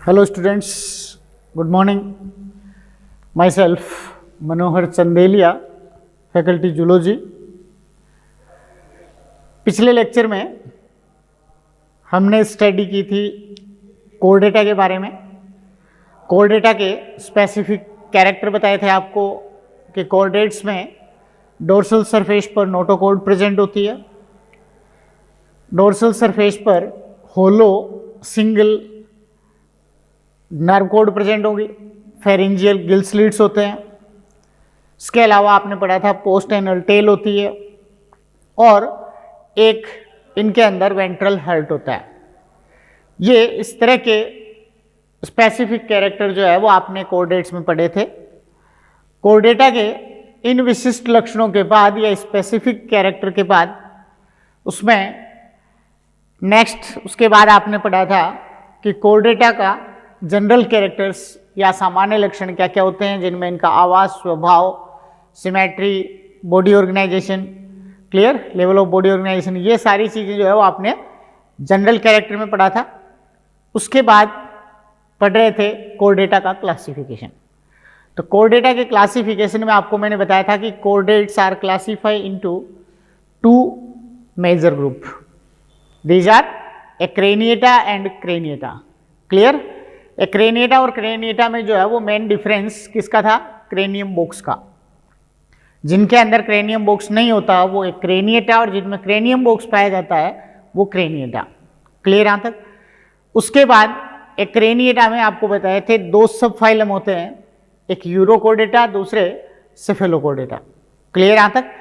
Hello students, good morning. Myself मनोहर Chandelia, faculty zoology. पिछले lecture में हमने स्टडी की थी कोर डेटा के बारे में। कोर डेटा के स्पेसिफिक कैरेक्टर बताए थे आपको कि कोऑर्डिनेट्स में डोर्सल सरफेस पर नोटोकोड प्रेजेंट होती है। डोर्सल सरफेस पर होलो सिंगल नर्व कोड प्रेजेंट होगी, फेरेंजियल गिल स्लिट्स होते हैं। इसके अलावा आपने पढ़ा था पोस्ट एनल टेल होती है और एक इनके अंदर वेंट्रल हर्ट होता है। ये इस तरह के स्पेसिफिक कैरेक्टर जो है वो आपने कोऑर्डिनेट्स में पढ़े थे। कोर डेटा के इन विशिष्ट लक्षणों के बाद या स्पेसिफिक कैरेक्टर के बाद उसमें नेक्स्ट उसके बाद आपने पढ़ा था कि कोर डेटा का जनरल कैरेक्टर्स या सामान्य लक्षण क्या क्या होते हैं, जिनमें इनका आवाज, स्वभाव, symmetry, body organisation, clear, level of body organisation, ये सारी चीज़ें जो है वो आपने जनरल कैरेक्टर में पढ़ा था। उसके बाद पढ़ रहे थे कोर डेटा का क्लासिफिकेशन। तो कोर डेटा के क्लासिफिकेशन में आपको मैंने बताया था कि chordates are classify into two major group. These are acraniata and craniata. Clear, acraniata और क्रेनिएटा में जो है वो मेन डिफरेंस किसका था? क्रेनियम बॉक्स का। जिनके अंदर क्रेनियम बॉक्स नहीं होता वो एक्रेनिएटा, और जिनमें क्रेनियम बॉक्स पाया जाता है वो क्रेनिएटा। क्लियर यहाँ तक? उसके बाद एक्रेनिएटा में आपको बताए थे दो सब फाइलम होते हैं, एक यूरोकोर्डेटा, दूसरे सेफेलोकोर्डेटा। क्लियर यहाँ तक?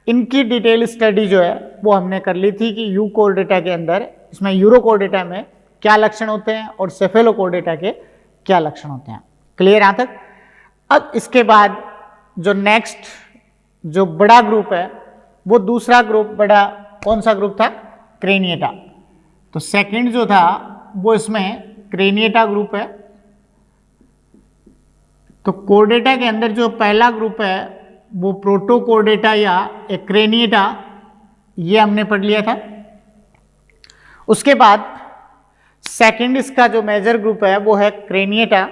इनकी डिटेल स्टडी जो है वो हमने कर ली थी कि यूकोर्डेटा के अंदर, इसमें यूरोकोर्डेटा में क्या लक्षण होते हैं और सेफेलोकोर्डेटा के क्या लक्षण होते हैं। क्लियर यहाँ तक? अब इसके बाद जो नेक्स्ट जो बड़ा ग्रुप है वो दूसरा ग्रुप बड़ा कौन सा ग्रुप था? क्रेनिएटा। तो सेकंड जो था वो इसमें क्रेनिएटा ग्रुप है। तो कोर्डेटा के अंदर जो पहला ग्रुप है वो प्रोटोकोर्डेटा या एक्रेनिएटा, ये हमने पढ़ लिया था। उसके बाद सेकंड इसका जो मेजर ग्रुप है वो है क्रेनिएटा।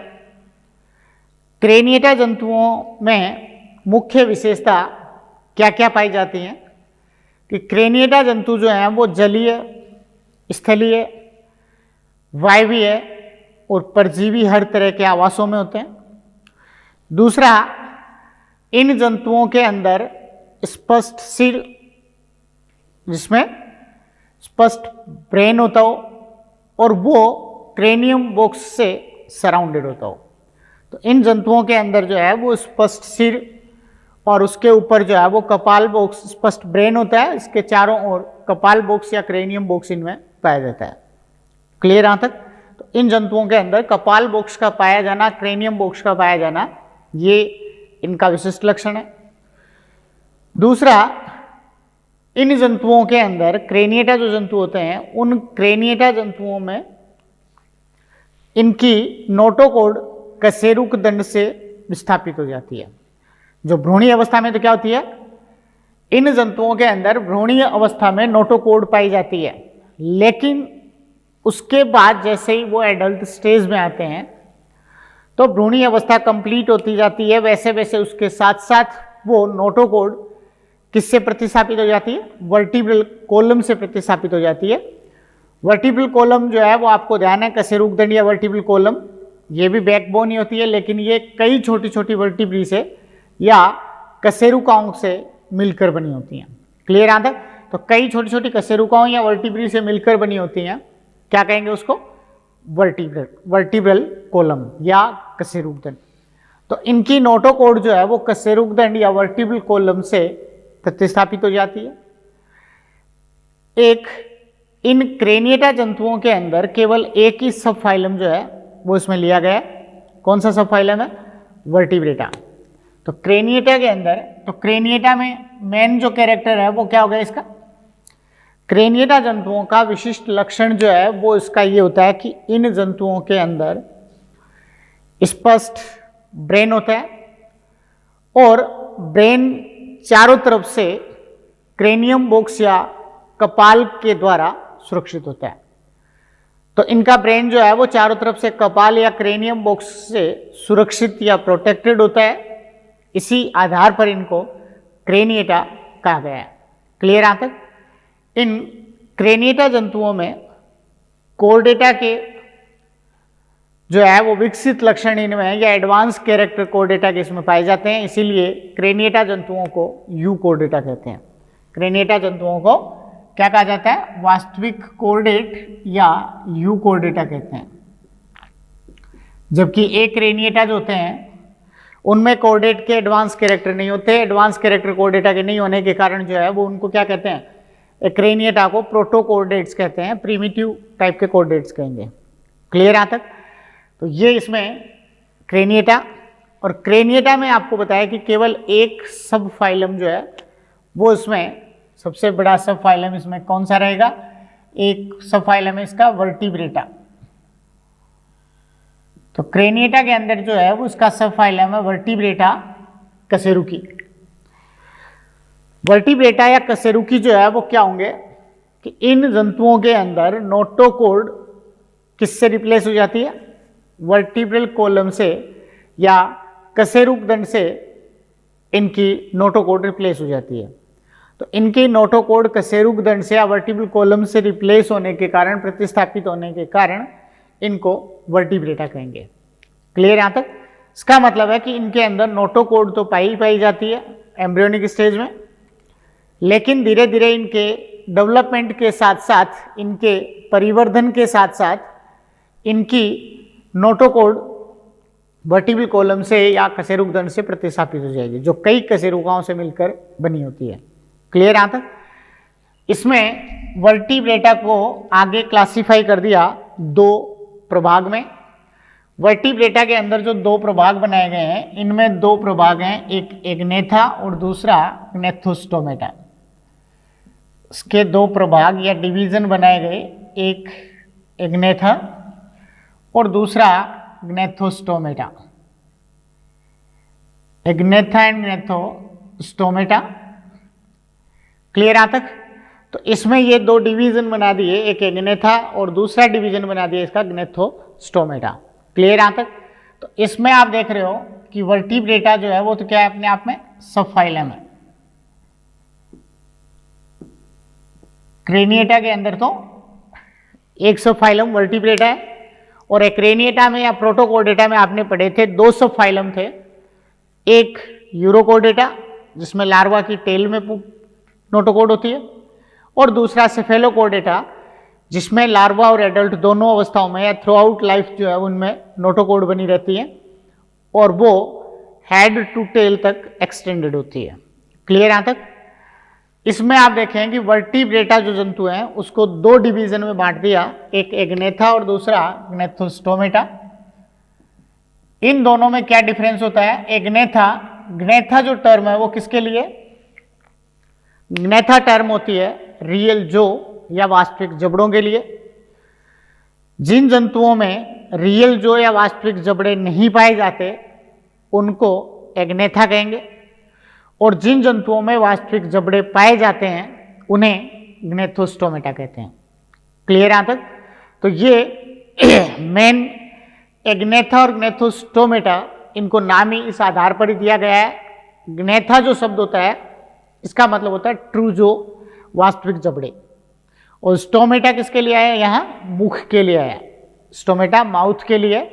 क्रेनिएटा जंतुओं में मुख्य विशेषता क्या क्या पाई जाती हैं कि क्रेनिएटा जंतु जो हैं वो जलीय, स्थलीय, वायवीय और परजीवी हर तरह के आवासों में होते हैं। दूसरा, इन जंतुओं के अंदर स्पष्ट सिर, जिसमें स्पष्ट ब्रेन होता हो और वो क्रेनियम बॉक्स से सराउंडेड होता हो। तो इन जंतुओं के अंदर जो है वो स्पष्ट सिर और उसके ऊपर जो है वो कपाल बॉक्स, स्पष्ट ब्रेन होता है। इसके चारों ओर कपाल बॉक्स या क्रेनियम बॉक्स इनमें पाया जाता है। क्लियर यहाँ तक? तो इन जंतुओं के अंदर कपाल बॉक्स का पाया जाना, क्रेनियम बॉक्स का पाया जाना, ये इनका विशिष्ट लक्षण है। दूसरा, इन जंतुओं के अंदर क्रेनिएटा जो जंतु होते हैं उन क्रेनिएटा जंतुओं में इनकी नोटोकोड कशेरुक दंड से विस्थापित हो जाती है। जो भ्रूणीय अवस्था में तो क्या होती है? इन जंतुओं के अंदर भ्रूणीय अवस्था में नोटोकोड पाई जाती है, लेकिन उसके बाद जैसे ही वो एडल्ट स्टेज में आते हैं तो भ्रूणीय अवस्था कंप्लीट होती जाती है, वैसे वैसे उसके साथ साथ वो नोटोकोड किससे प्रतिस्थापित हो जाती है? वर्टिब्रल कॉलम से प्रतिस्थापित हो जाती है। वर्टिब्रल कॉलम जो है वो आपको ध्यान है, कशेरुक दंड या वर्टिब्रल कॉलम, ये भी बैकबोन ही होती है, लेकिन ये कई छोटी छोटी वर्टिब्री से या कशेरुकाओं से मिलकर बनी होती हैं। क्लियर आता है? तो कई छोटी छोटी कशेरुकाओं या वर्टिब्री से मिलकर बनी होती हैं, क्या कहेंगे उसको? वर्टिब्रल कॉलम या कशेरुक दंड। तो इनकी नोटोकोड जो है वो कशेरुक दंड या वर्टिब्रल कॉलम से प्रतिस्थापित हो जाती है। एक इन क्रेनिएटा जंतुओं के अंदर केवल एक ही सब फाइलम जो है वो इसमें लिया गया है। कौन सा सब फाइलम है? वर्टिब्रेटा। तो क्रेनिएटा के अंदर, तो क्रेनिएटा में मेन जो कैरेक्टर है वो क्या हो गया इसका? क्रेनिएटा जंतुओं का विशिष्ट लक्षण जो है वो इसका ये होता है कि इन जंतुओं के अंदर स्पष्ट ब्रेन होता है और ब्रेन चारों तरफ से क्रेनियम बॉक्स या कपाल के द्वारा सुरक्षित होता है। तो इनका ब्रेन जो है वो चारों तरफ से कपाल या क्रेनियम बॉक्स से सुरक्षित या प्रोटेक्टेड होता है, इसी आधार पर इनको क्रेनिएटा कहा गया है। क्लियर यहाँ तक? इन क्रेनिएटा जंतुओं में कोर्डेटा के जो है वो विकसित लक्षण इनमें या एडवांस कैरेक्टर कोर्डेटा के इसमें पाए जाते हैं, इसीलिए क्रेनिएटा जंतुओं को यू कोर्डेटा कहते हैं। क्रेनिएटा जंतुओं को क्या कहा जाता है? वास्तविक कोर्डेट या यू कोर्डेटा कहते हैं। जबकि एक क्रेनिएटा जो होते हैं उनमें कोर्डेट के एडवांस कैरेक्टर नहीं होते। एडवांस कैरेक्टर कोर्डेटा के नहीं होने के कारण जो है वो उनको क्या कहते हैं? क्रेनिएटा को प्रोटोकोर्डेट्स कहते हैं, प्रीमिटिव टाइप के कोर्डेट्स कहेंगे। क्लियर यहाँ तक? तो ये इसमें क्रेनिएटा, और क्रेनिएटा में आपको बताया कि केवल एक सब फाइलम जो है वो इसमें सबसे बड़ा सब फाइलम इसमें कौन सा रहेगा? एक सब फाइलम है इसका वर्टिब्रेटा। तो क्रेनिएटा के अंदर जो है वो इसका सब फाइलम है वर्टिब्रेटा कशेरुकी। वर्टिब्रेटा या कशेरुकी जो है वो क्या होंगे कि इन जंतुओं के अंदर नोटोकोर्ड किससे रिप्लेस हो जाती है? वर्टिब्रल कॉलम से या कशेरुक दंड से इनकी नोटोकोर्ड रिप्लेस हो जाती है। तो इनकी नोटोकोर्ड कशेरुक दंड से या वर्टिब्रल कॉलम से रिप्लेस होने के कारण, प्रतिस्थापित होने के कारण इनको वर्टिब्रेटा कहेंगे। क्लियर यहाँ तक? इसका मतलब है कि इनके अंदर नोटोकोर्ड तो पाई जाती है एम्ब्रियोनिक स्टेज में, लेकिन धीरे धीरे इनके डेवलपमेंट के साथ साथ, इनके परिवर्धन के साथ साथ इनकी नोटोकोर्ड वर्टिब्रल कॉलम से या कशेरुक दंड से प्रतिस्थापित हो जाएगी, जो कई कशेरुकाओं से मिलकर बनी होती है। क्लियर यहाँ तक? इसमें वर्टिब्रेटा को आगे क्लासिफाई कर दिया दो प्रभाग में। वर्टिब्रेटा के अंदर जो दो प्रभाग बनाए गए हैं, इनमें दो प्रभाग हैं, एक एग्नेथा और दूसरा ग्नेथोस्टोमेटा। इसके दो प्रभाग या डिवीजन बनाए गए, एक एग्नेथा और दूसरा Gnathostomata. Agnatha and Gnathostomata. Clear यहाँ तक? तो इसमें ये दो डिवीजन बना दिए, एक एग्नेथा और दूसरा डिवीजन बना दिया इसका ग्नेथोस्टोमेटा। क्लियर यहाँ तक? तो इसमें आप देख रहे हो कि वर्टिब्रेटा जो है वो तो क्या है? अपने आप में सब फाइलम है। क्रेनिएटा के अंदर तो एक सब फाइलम वर्टिब्रेटा है, और एक्रेनिएटा में या प्रोटोकोर्डेटा में आपने पढ़े थे दो सब फाइलम थे, एक यूरोकोर्डेटा जिसमें लार्वा की टेल में नोटोकोर्ड होती है, और दूसरा सेफेलोकोर्डेटा जिसमें लार्वा और एडल्ट दोनों अवस्थाओं में या थ्रू आउट लाइफ जो है उनमें नोटोकोर्ड बनी रहती है, और वो हेड टू टेल तक एक्सटेंडेड होती है। क्लियर यहाँ तक? इसमें आप देखें कि वर्टिब्रेटा जो जंतु हैं उसको दो डिवीजन में बांट दिया, एक एग्नेथा और दूसरा ग्नेथोस्टोमेटा। इन दोनों में क्या डिफरेंस होता है? ग्नेथा जो टर्म है वो किसके लिए? ग्नेथा टर्म होती है रियल जो या वास्तविक जबड़ों के लिए। जिन जंतुओं में रियल जो या वास्तविक जबड़े नहीं पाए जाते उनको एग्नेथा कहेंगे, और जिन जंतुओं में वास्तविक जबड़े पाए जाते हैं उन्हें ग्नेथोस्टोमेटा कहते हैं। क्लियर यहाँ तक? तो ये मेन एग्नेथा और ग्नेथोस्टोमेटा, इनको नाम ही इस आधार पर ही दिया गया है। ग्नेथा जो शब्द होता है इसका मतलब होता है ट्रू जो वास्तविक जबड़े, और स्टोमेटा किसके लिए आया? यहाँ मुख के लिए आया। स्टोमेटा माउथ के लिए।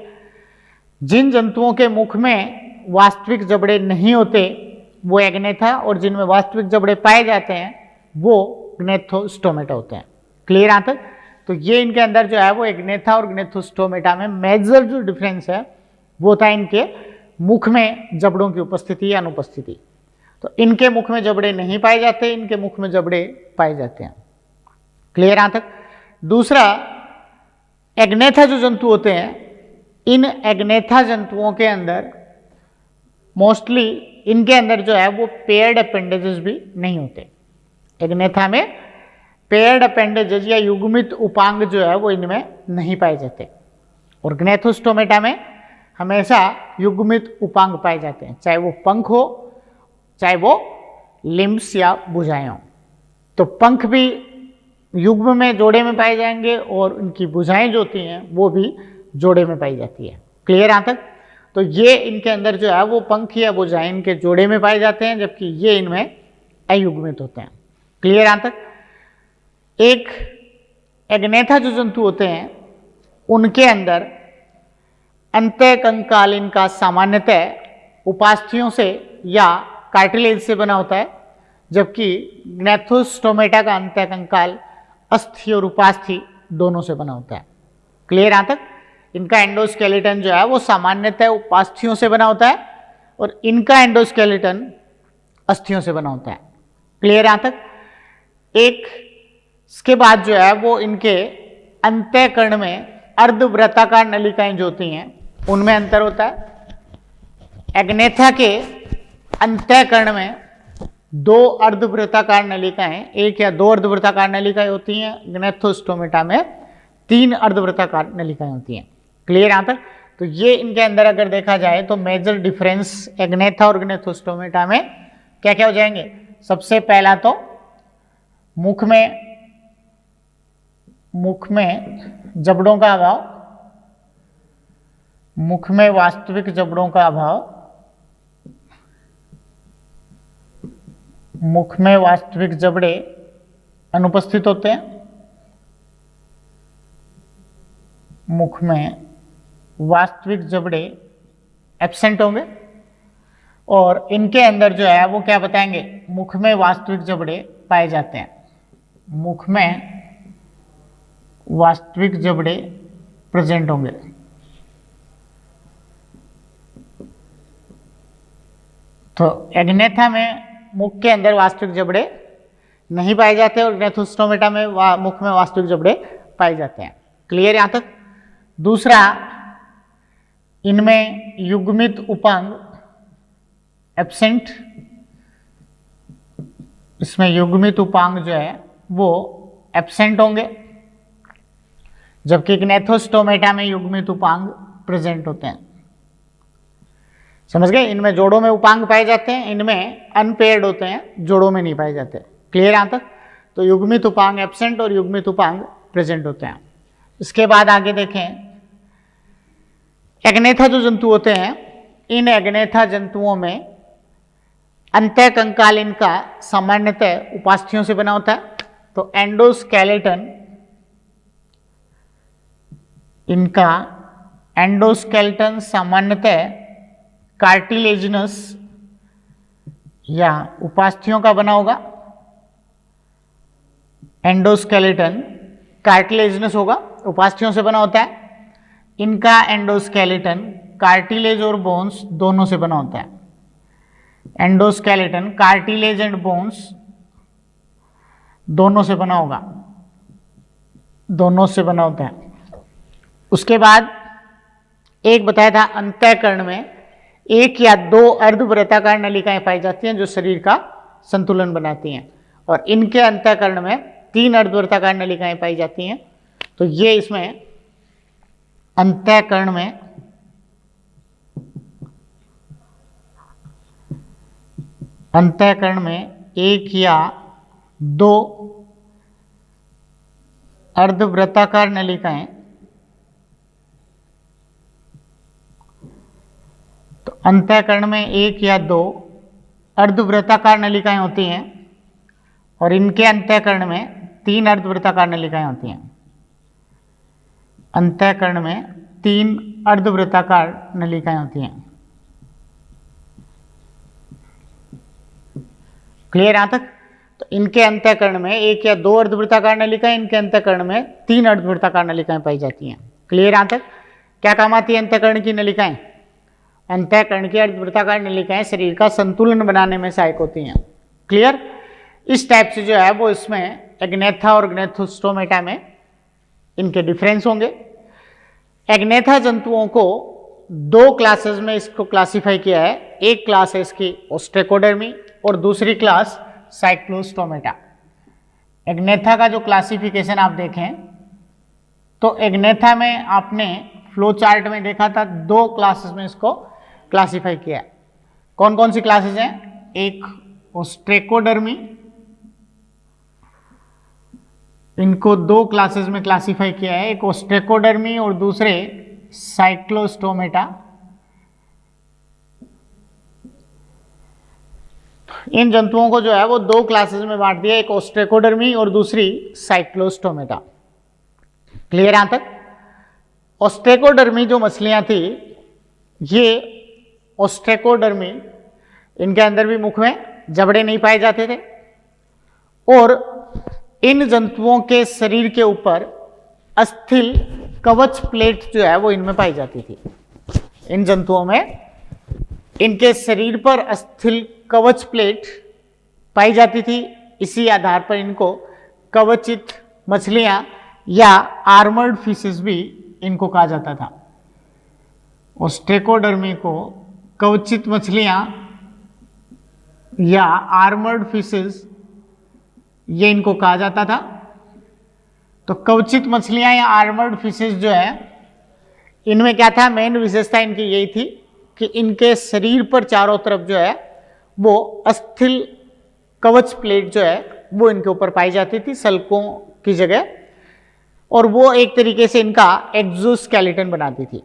जिन जंतुओं के मुख में वास्तविक जबड़े नहीं होते वो एग्नेथा, और जिनमें वास्तविक जबड़े पाए जाते हैं वो ग्नेथोस्टोमेटा होते हैं। क्लियर यहाँ तक? तो ये इनके अंदर जो है वो एग्नेथा और ग्नेथोस्टोमेटा में मेजर जो डिफरेंस है वो होता है इनके मुख में जबड़ों की उपस्थिति या अनुपस्थिति। तो इनके मुख में जबड़े नहीं पाए जाते, इनके मुख में जबड़े पाए जाते हैं। क्लियर यहाँ तक? दूसरा, एग्नेथा जो जंतु होते हैं, इन एग्नेथा जंतुओं के अंदर मोस्टली इनके अंदर जो है वो पेयर्ड अपेंडेजेस भी नहीं होते। एग्नेथा में पेयर्ड अपेंडेजेस या युग्मित उपांग जो है वो इनमें नहीं पाए जाते, और ग्नेथोस्टोमेटा में हमेशा युग्मित उपांग पाए जाते हैं, चाहे वो पंख हो चाहे वो लिम्स या भुजाएं हों। तो पंख भी युग्म में जोड़े में पाए जाएंगे और उनकी भुजाएं जो होती हैं वो भी जोड़े में पाई जाती है। क्लियर यहाँ तक? तो ये इनके अंदर जो है वो पंख या भुजाएं इनके जोड़े में पाए जाते हैं, जबकि ये इनमें अयुग्मित होते हैं। क्लियर यहाँ तक? एक एग्नेथा जो जंतु होते हैं उनके अंदर अंतःकंकाल इनका सामान्यतः उपास्थियों से या कार्टिलेज से बना होता है, जबकि ग्नैथोस्टोमेटा का अंतःकंकाल अस्थि और उपास्थि दोनों से बना होता है। क्लियर यहाँ तक? इनका एंडोस्केलेटन जो है वो सामान्यतः उपास्थियों से बना होता है और इनका एंडोस्केलेटन अस्थियों से बना होता है। क्लियर यहाँ तक? एक इसके बाद जो है वो इनके अंतःकरण में अर्धवृत्ताकार नलिकाएं जो होती हैं उनमें अंतर होता है। एग्नेथा के अंतःकरण में 2 अर्धवृत्ताकार नलिकाएं, 1 या 2 अर्धवृत्ताकार नलिकाएं होती हैं। ग्नैथोस्टोमेटा में 3 अर्धवृत्ताकार नलिकाएं होती हैं। क्लियर यहाँ तक? तो ये इनके अंदर अगर देखा जाए तो मेजर डिफरेंस एग्नेथा और ग्नैथोस्टोमेटा में क्या क्या हो जाएंगे? सबसे पहला तो मुख में जबड़ों का अभाव, मुख में वास्तविक जबड़ों का अभाव, मुख में वास्तविक जबड़े अनुपस्थित होते हैं। मुख में वास्तविक जबड़े एब्सेंट होंगे और इनके अंदर जो है वो क्या बताएंगे? मुख में वास्तविक जबड़े पाए जाते हैं। मुख में वास्तविक जबड़े प्रेजेंट होंगे। तो एग्नेथा में मुख के अंदर वास्तविक जबड़े नहीं पाए जाते और ग्नैथोस्टोमेटा में मुख में वास्तविक जबड़े पाए जाते हैं। क्लियर यहाँ तक? दूसरा, इनमें युग्मित उपांग एब्सेंट, इसमें युग्मित उपांग जो है वो एब्सेंट होंगे, जबकि ग्नैथोस्टोमेटा में युग्मित उपांग प्रेजेंट होते हैं। समझ गए? इनमें जोड़ों में उपांग पाए जाते हैं, इनमें अनपेयर्ड होते हैं, जोड़ों में नहीं पाए जाते। क्लियर यहाँ तक? तो युग्मित उपांग एब्सेंट और युग्मित उपांग प्रेजेंट होते हैं। इसके बाद आगे देखें, एग्नेथा जो जंतु होते हैं, इन एग्नेथा जंतुओं में अंतःकंकाल इनका सामान्यतः उपास्थियों से बना होता है। तो एंडोस्केलेटन, इनका एंडोस्केलेटन सामान्यतः कार्टिलेजिनस या उपास्थियों का बना होगा। एंडोस्केलेटन कार्टिलेजिनस होगा, उपास्थियों से बना होता है। इनका एंडोस्केलेटन कार्टिलेज और बोन्स दोनों से बना होता है। एंडोस्केलेटन कार्टिलेज एंड बोन्स दोनों से बना होगा, दोनों से बना होता है। उसके बाद एक बताया था, अंतःकरण में 1 या 2 अर्धवृत्ताकार नलिकाएं पाई जाती हैं जो शरीर का संतुलन बनाती हैं, और इनके अंतःकरण में 3 अर्धवृत्ताकार नलिकाएं पाई जाती हैं। तो ये इसमें अंतःकरण में अंतःकरण में 1 या 2 अर्धवृत्ताकार नलिकाएं, तो अंतःकरण में 1 या 2 अर्धवृत्ताकार नलिकाएं होती हैं और इनके अंतःकरण में 3 अर्धवृत्ताकार नलिकाएं होती हैं। अंतःकरण में 3 अर्धवृत्ताकार नलिकाएं होती हैं। क्लियर यहाँ तक? तो इनके अंतःकरण में 1 या 2 अर्धवृत्ताकार नलिकाएं, इनके अंतःकरण में 3 अर्धवृत्ताकार नलिकाएं पाई जाती हैं। क्लियर यहाँ तक? क्या काम आती है अंतःकरण की नलिकाएं? अंतःकरण की अर्धवृत्ताकार नलिकाएं शरीर का संतुलन बनाने में सहायक होती हैं। क्लियर? इस टाइप से जो है वो इसमें एग्नेथा और ग्नैथोस्टोमेटा में इनके डिफरेंस होंगे। एग्नेथा जंतुओं को 2 क्लासेस में इसको क्लासिफाई किया है। एक क्लास है इसकी ओस्ट्रेकोडर्मी और दूसरी क्लास साइक्लोस्टोमेटा। एग्नेथा का जो क्लासिफिकेशन आप देखें तो एग्नेथा में आपने फ्लो चार्ट में देखा था 2 क्लासेस में इसको क्लासिफाई किया है। कौन कौन सी क्लासेस हैं? एक ओस्ट्रेकोडर्मी इनको दो क्लासेस में क्लासिफाई किया है, एक ओस्ट्रेकोडर्मी और दूसरे साइक्लोस्टोमेटा। इन जंतुओं को जो है वो दो क्लासेस में बांट दिया, एक ओस्ट्रेकोडर्मी और दूसरी साइक्लोस्टोमेटा। क्लियर यहां तक? ओस्ट्रेकोडर्मी जो मछलियां थी, ये ओस्ट्रेकोडर्मी, इनके अंदर भी मुख में जबड़े नहीं पाए जाते थे और इन जंतुओं के शरीर के ऊपर अस्थिल कवच प्लेट जो है वो इनमें पाई जाती थी। इन जंतुओं में इनके शरीर पर अस्थिल कवच प्लेट पाई जाती थी। इसी आधार पर इनको कवचित मछलियां या आर्मर्ड फिशेस भी इनको कहा जाता था। ओस्ट्रेकोडर्मी को कवचित मछलियां या आर्मर्ड फिशेस ये इनको कहा जाता था। तो कवचित मछलियां या आर्मर्ड फिशेस जो है, इनमें क्या था, मेन विशेषता इनकी यही थी कि इनके शरीर पर चारों तरफ जो है वो अस्थिल कवच प्लेट जो है वो इनके ऊपर पाई जाती थी सल्कों की जगह, और वो एक तरीके से इनका एक्सोस्केलेटन बनाती थी।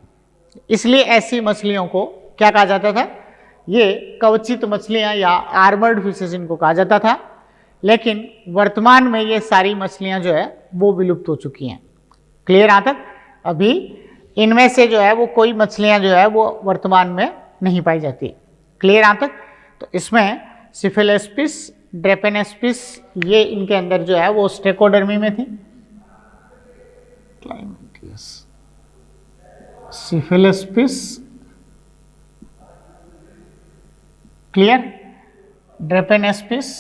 इसलिए ऐसी मछलियों को क्या कहा जाता था, ये कवचित मछलियां या आर्मर्ड फिशेस इनको कहा जाता था। लेकिन वर्तमान में ये सारी मछलियां जो है वो विलुप्त हो चुकी हैं। क्लियर यहां तक? अभी इनमें से जो है वो कोई मछलियां जो है वो वर्तमान में नहीं पाई जाती। क्लियर यहां तक? तो इसमें सिफिलिस्पिस, ड्रेपेनेस्पिस ये इनके अंदर जो है वो ओस्ट्रेकोडर्मी में थी। सिफिलिस्पिस, क्लियर, ड्रेपेनेस्पिस,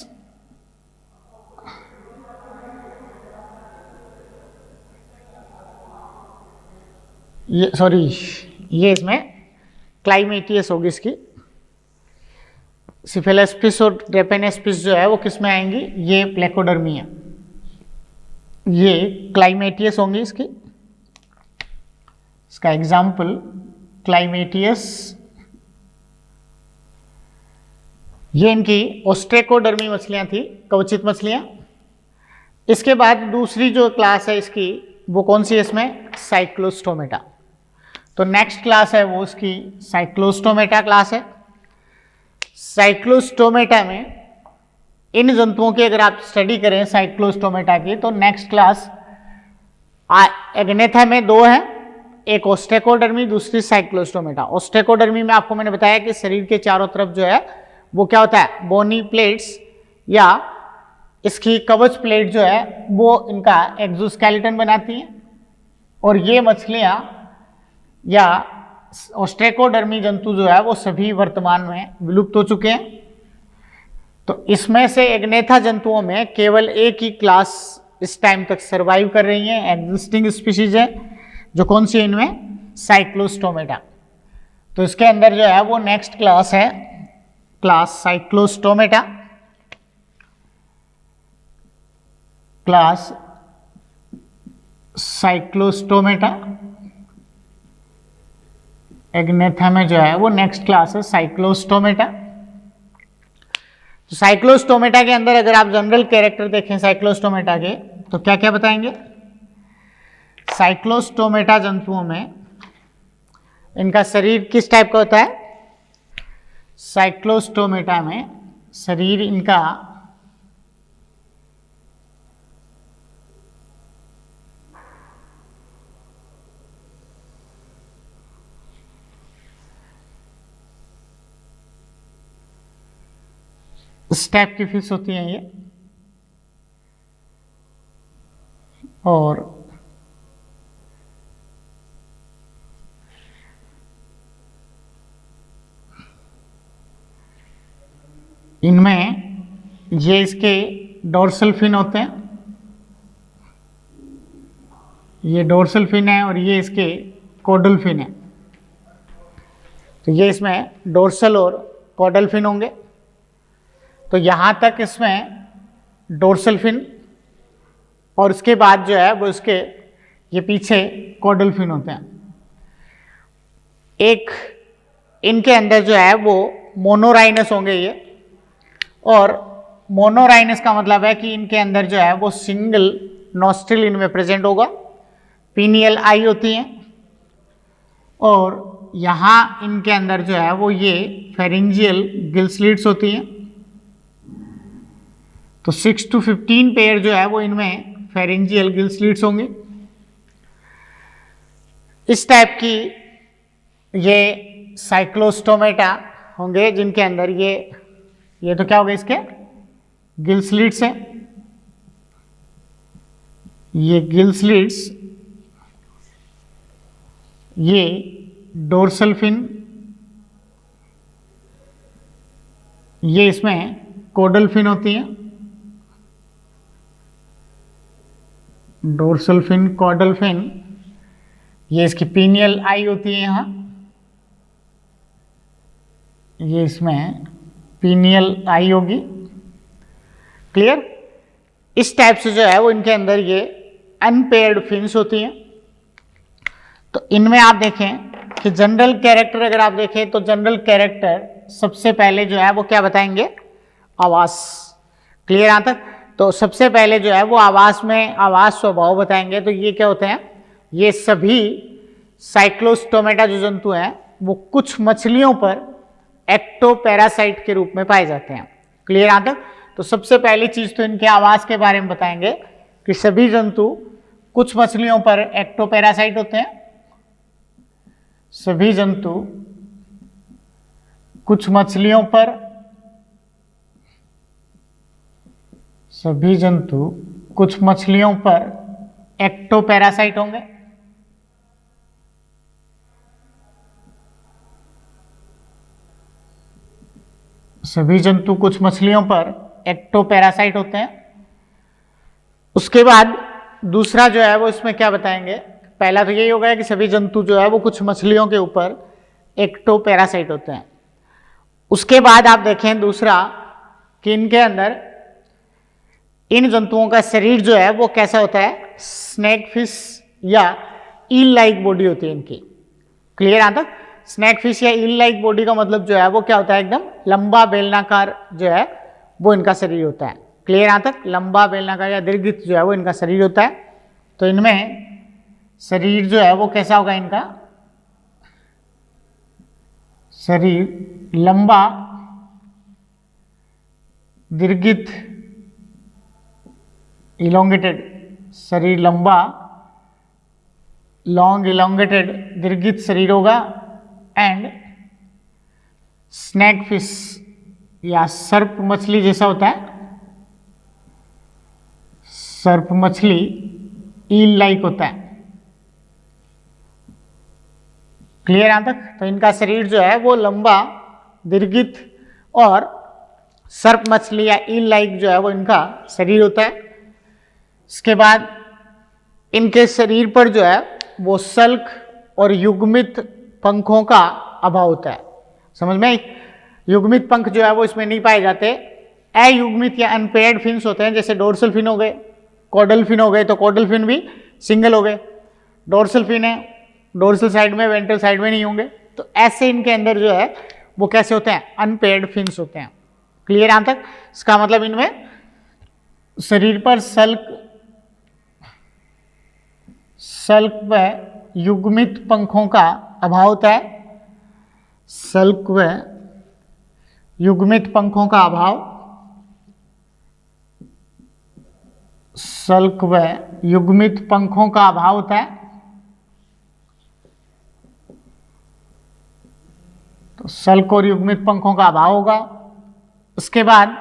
ये सॉरी ये इसमें क्लाइमेटियस होगी इसकी। सिफिलिस्पिस और ड्रेपेनेस्पिस जो है वो किस में आएंगी, ये प्लेकोडर्मी है, ये क्लाइमेटियस होंगी इसकी। इसका एग्जाम्पल क्लाइमेटियस, ये इनकी ओस्ट्रेकोडर्मी मछलियां थी, कवचित मछलियां। इसके बाद दूसरी जो क्लास है इसकी वो कौन सी है इसमें, साइक्लोस्टोमेटा। तो नेक्स्ट क्लास है वो उसकी साइक्लोस्टोमेटा क्लास है। साइक्लोस्टोमेटा में इन जंतुओं की अगर आप स्टडी करें साइक्लोस्टोमेटा की, तो नेक्स्ट क्लास एग्नेथा में दो है, एक ओस्ट्रेकोडर्मी, दूसरी साइक्लोस्टोमेटा। ओस्ट्रेकोडर्मी में आपको मैंने बताया कि शरीर के चारों तरफ जो है वो क्या होता है, बोनी प्लेट्स या इसकी कवच प्लेट जो है वो इनका एक्सोस्केलेटन बनाती है। और ये मछलियां या ओस्ट्रेकोडर्मी जंतु जो है वो सभी वर्तमान में विलुप्त हो चुके हैं। तो इसमें से एग्नेथा जंतुओं में केवल एक ही क्लास इस टाइम तक सरवाइव कर रही है, एग्जिस्टिंग स्पीशीज है, जो कौन सी है इनमें, साइक्लोस्टोमेटा। तो इसके अंदर जो है वो नेक्स्ट क्लास है class Cyclostomata, class Cyclostomata. Agnatha में जो है वो नेक्स्ट क्लास है साइक्लोस्टोमेटा। तो साइक्लोस्टोमेटा के अंदर अगर आप जनरल कैरेक्टर देखें साइक्लोस्टोमेटा के, तो क्या क्या बताएंगे। साइक्लोस्टोमेटा जंतुओं में इनका शरीर किस टाइप का होता है, साइक्लोस्टोमेटा में शरीर इनका इस टाइप की फिश होती हैं ये, और इनमें ये इसके डोर्सल फिन होते हैं, ये डोर्सल फिन है और ये इसके कोडल फिन है। तो ये इसमें डोर्सल और कोडल फिन होंगे। तो यहाँ तक इसमें डोर्सल फिन और उसके बाद जो है वो इसके ये पीछे कोडल फिन होते हैं। एक इनके अंदर जो है वो मोनोराइनस होंगे ये, और मोनोराइनस का मतलब है कि इनके अंदर जो है वो सिंगल नॉस्ट्रिल इनमें प्रेजेंट होगा, पीनियल आई होती हैं, और यहाँ इनके अंदर जो है वो ये फेरेंजियल गिल स्लिट्स होती हैं। तो 6 to 15 पेयर जो है वो इनमें फेरेंजियल गिल स्लिट्स होंगे। इस टाइप की ये साइक्लोस्टोमेटा होंगे जिनके अंदर ये तो क्या हो गए इसके गिल स्लिट्स हैं। ये गिल स्लिट्स, ये डोर्सल फिन, ये इसमें कोडल फिन होती हैं, डोर्सल फिन, कॉडल फिन, ये इसकी पीनियल आई होती है यहाँ, ये इसमें पीनियल आई होगी। क्लियर? इस टाइप से जो है वो इनके अंदर ये अनपेयर्ड फिन्स होती हैं। तो इनमें आप देखें कि जनरल कैरेक्टर अगर आप देखें तो जनरल कैरेक्टर सबसे पहले जो है वो क्या बताएंगे, आवास। क्लियर यहाँ तक? तो सबसे पहले जो है वो आवास में आवास स्वभाव बताएंगे। तो ये क्या होते हैं, ये सभी साइक्लोस्टोमेटा जो जंतु हैं वो कुछ मछलियों पर एक्टोपैरासाइट के रूप में पाए जाते हैं। क्लियर यहाँ तक? तो सबसे पहली चीज तो इनके आवास के बारे में बताएंगे कि सभी जंतु कुछ मछलियों पर एक्टोपैरासाइट होते हैं। सभी जंतु कुछ मछलियों पर एक्टोपैरासाइट होंगे। सभी जंतु कुछ मछलियों पर एक्टोपैरासाइट होते हैं। उसके बाद दूसरा जो है वो इसमें क्या बताएंगे, पहला तो यही होगा कि सभी जंतु जो है वो कुछ मछलियों के ऊपर एक्टोपैरासाइट होते हैं। उसके बाद आप देखें दूसरा कि इनके अंदर इन जंतुओं का शरीर जो है वो कैसा होता है, स्नैक फिश या ईल लाइक बॉडी होती है इनकी। क्लियर यहाँ तक? स्नैक फिश या ईल लाइक बॉडी का मतलब जो है वो क्या होता है, एकदम लंबा बेलनाकार जो है वो इनका शरीर होता है। क्लियर यहाँ तक? लंबा बेलनाकार या दीर्घित जो है वो इनका शरीर होता है। तो इनमें शरीर जो है वो कैसा होगा, इनका शरीर लंबा दीर्घित, इलोंगेटेड, शरीर लंबा लॉन्ग इलोंगेटेड दीर्घित शरीर होगा। एंड स्नैक फिश या सर्प मछली जैसा होता है, सर्प मछली ईल लाइक होता है। क्लियर यहां तक? तो इनका शरीर जो है वो लंबा दीर्घित और सर्प मछली या ईल लाइक जो है वो इनका शरीर होता है। इसके बाद इनके शरीर पर जो है वो सल्क और युग्मित पंखों का अभाव होता है। समझ में आई? युग्मित पंख जो है वो इसमें नहीं पाए जाते। अयुग्मित या अनपेयर्ड फिन्स होते हैं, जैसे डोर्सल फिन हो गए, कॉडल फिन हो गए। तो कॉडल फिन भी सिंगल हो गए, डोर्सल फिन है डोर्सल साइड में, वेंट्रल साइड में नहीं होंगे। तो ऐसे इनके अंदर जो है वो कैसे होते हैं, अनपेयर्ड फिन्स होते हैं। क्लियर यहां तक? इसका मतलब इनमें शरीर पर सल्क व युग्मित पंखों का अभाव होता है। सल्क व युग्मित पंखों का अभाव, सल्क व युग्मित पंखों का अभाव होता है। तो सल्क और युग्मित पंखों का अभाव होगा। उसके बाद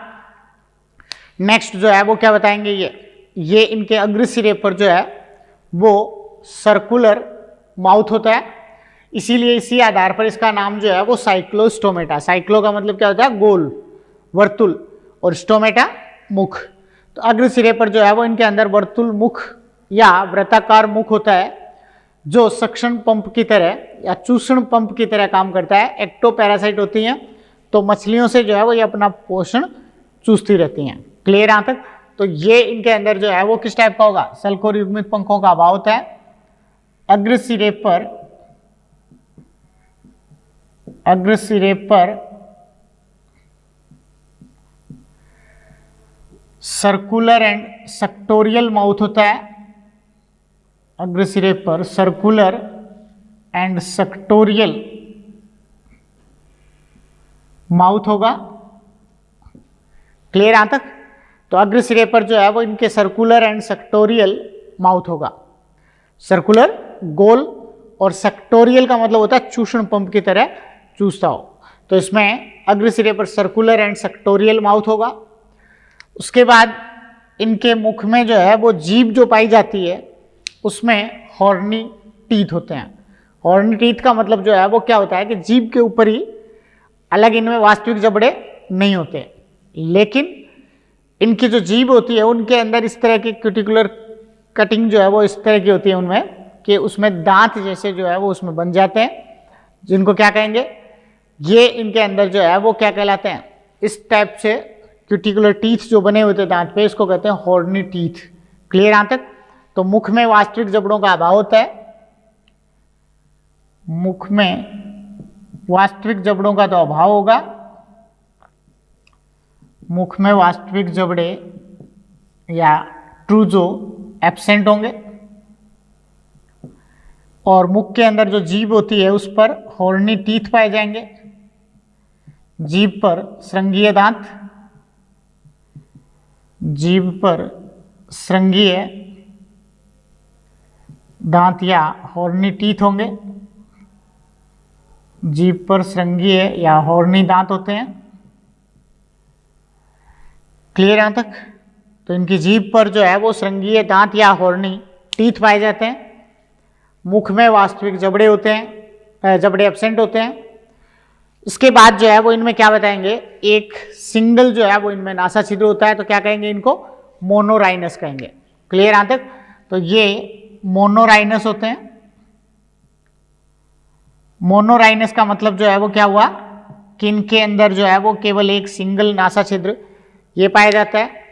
नेक्स्ट जो है वो क्या बताएंगे, ये इनके अग्र सिरे पर जो है वो सर्कुलर माउथ होता है, इसीलिए इसी आधार पर इसका नाम जो है वो साइक्लोस्टोमेटा। साइक्लो का मतलब क्या होता है, गोल, वर्तुल, और स्टोमेटा मुख। तो अग्र सिरे पर जो है वो इनके अंदर वर्तुल मुख या वृत्ताकार मुख होता है, जो सक्शन पंप की तरह या चूषण पंप की तरह काम करता है। एक्टोपैरासाइट होती हैं, तो मछलियों से जो है वो ये अपना पोषण चूसती रहती हैं। क्लियर यहाँ तक? तो ये इनके अंदर जो है वो किस टाइप का होगा, सल्क और युग्मित पंखों का अभाव होता है। अग्र सिरे पर सर्कुलर एंड सेक्टोरियल माउथ होता है, अग्र सिरे पर सर्कुलर एंड सेक्टोरियल माउथ होगा। क्लियर यहां तक? तो अग्र सिरे पर जो है वो इनके सर्कुलर एंड सेक्टोरियल माउथ होगा। सर्कुलर गोल और सेक्टोरियल का मतलब होता है चूषण पंप की तरह चूसता हो। तो इसमें अग्र सिरे पर सर्कुलर एंड सेक्टोरियल माउथ होगा। उसके बाद इनके मुख में जो है वो जीभ जो पाई जाती है उसमें हॉर्नी टीथ होते हैं। हॉर्नी टीथ का मतलब जो है वो क्या होता है कि जीभ के ऊपर ही, अलग इनमें वास्तविक जबड़े नहीं होते, लेकिन इनकी जो जीभ होती है उनके अंदर इस तरह की क्यूटिकुलर कटिंग जो है वो इस तरह की होती है उनमें, कि उसमें दांत जैसे जो है वो उसमें बन जाते हैं, जिनको क्या कहेंगे, ये इनके अंदर जो है वो क्या कहलाते हैं, इस टाइप से क्यूटिकुलर टीथ जो बने हुए थे दांत पे, इसको कहते हैं हॉर्नी टीथ। क्लियर यहां तक? तो मुख में वास्तविक जबड़ों का अभाव होता है, मुख में वास्तविक जबड़ों का तो अभाव होगा, मुख में वास्तविक जबड़े या ट्रूजो एब्सेंट होंगे, और मुख के अंदर जो जीभ होती है उस पर हॉर्नी टीथ पाए जाएंगे। जीभ पर श्रृंगीय दांत, जीभ पर श्रृंगीय दांत या हॉर्नी टीथ होंगे। जीभ पर श्रृंगीय या हॉर्नी दांत होते हैं। क्लियर यहां तक? तो इनकी जीभ पर जो है वो श्रृंगीय दांत या हॉर्नी टीथ पाए जाते हैं। मुख में वास्तविक जबड़े होते हैं, जबड़े एब्सेंट होते हैं। इसके बाद जो है वो इनमें क्या बताएंगे, एक सिंगल जो है वो इनमें नासा छिद्र होता है, तो क्या कहेंगे, इनको मोनोराइनस कहेंगे। क्लियर यहां तक? तो ये मोनोराइनस होते हैं। मोनोराइनस का मतलब जो है वो क्या हुआ कि इनके अंदर जो है वो केवल एक सिंगल नासा छिद्र ये पाया जाता है।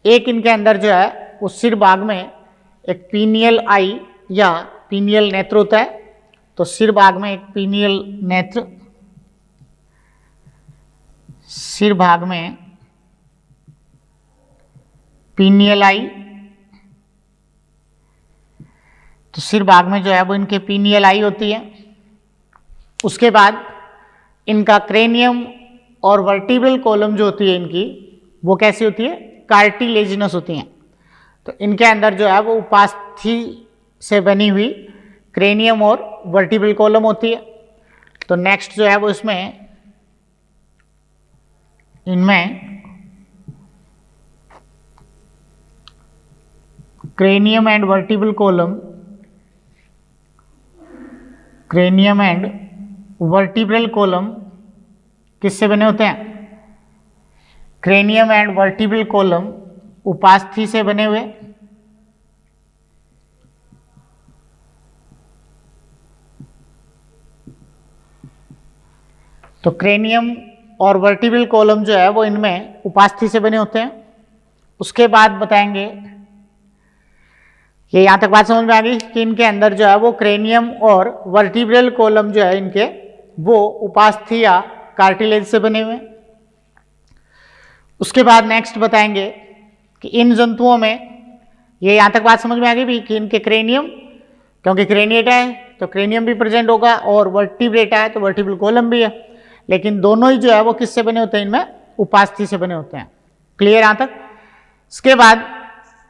एक इनके अंदर जो है वो सिर भाग में एक पीनियल आई या पीनियल नेत्र होता है। तो सिर भाग में एक पीनियल नेत्र, सिर भाग में पीनियल आई, तो सिर भाग में जो है वो इनके पीनियल आई होती है। उसके बाद इनका क्रेनियम और वर्टिब्रल कॉलम जो होती है इनकी, वो कैसी होती है, कार्टिलेजिनस होती हैं। तो इनके अंदर जो है वो उपास्थि से बनी हुई क्रेनियम और वर्टिब्रल कॉलम होती है। तो नेक्स्ट जो है वो इसमें, इनमें cranium and vertebral column, cranium and vertebral column किससे बने होते हैं, क्रेनियम एंड वर्टिब्रल कॉलम उपास्थि से बने हुए। तो क्रेनियम और वर्टिब्रल कॉलम जो है वो इनमें उपास्थि से बने होते हैं। उसके बाद बताएंगे, ये यहां तक बात समझ में आ गई कि इनके अंदर जो है वो क्रेनियम और वर्टिब्रल कॉलम जो है इनके, वो उपास्थि या कार्टिलेज से बने हुए। उसके बाद नेक्स्ट बताएंगे कि इन जंतुओं में, ये यहां तक बात समझ में आ गई भी कि इनके क्रेनियम, क्योंकि क्रेनिएटा है तो क्रेनियम भी प्रेजेंट होगा, और वर्टिब्रेटा है तो वर्टिब्रल कॉलम भी है, लेकिन दोनों ही जो है वो किससे बने होते हैं, इनमें उपास्थि से बने होते हैं। क्लियर यहां तक? इसके बाद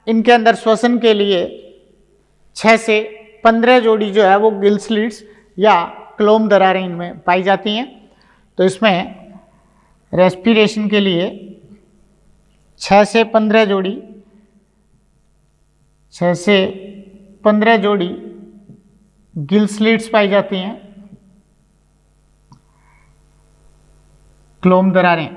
इनके अंदर श्वसन के लिए 6 से 15 जोड़ी जो है वो गिल स्लिट्स या क्लोम दरारें इनमें पाई जाती हैं। तो इसमें रेस्पिरेशन के लिए 6 से 15 जोड़ी, 6 से 15 जोड़ी गिल स्लिट्स पाई जाती हैं, क्लोम दरारें।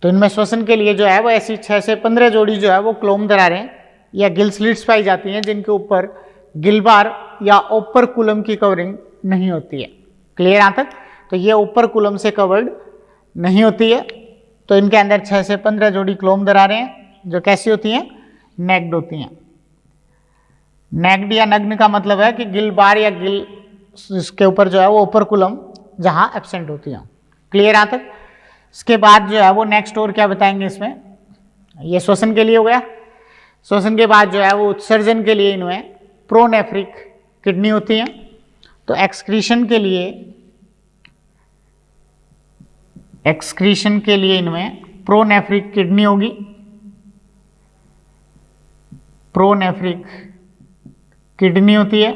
तो इनमें श्वसन के लिए जो है वो ऐसी 6 से 15 जोड़ी जो है वो क्लोम दरारें या गिल स्लिट्स पाई जाती हैं, जिनके ऊपर गिलबार या ओपरकुलम की कवरिंग नहीं होती है। क्लियर यहां तक? तो ये ओपरकुलम से कवर्ड नहीं होती है। तो इनके अंदर 6 से 15 जोड़ी क्लोम दरारें हैं, जो कैसी होती हैं, नेक्ड होती हैं। नेक्ड या नग्न का मतलब है कि गिल बार या गिल इसके ऊपर जो है वो ओपरकुलम जहां एब्सेंट होती है। क्लियर यहां तक? इसके बाद जो है वो नेक्स्ट और क्या बताएंगे इसमें, ये श्वसन के लिए हो गया। श्वसन के बाद जो है वो उत्सर्जन के लिए इनमें प्रोनेफ्रिक किडनी होती है। तो एक्सक्रीशन के लिए इनमें प्रोनेफ्रिक किडनी होगी। प्रोनेफ्रिक किडनी होती है।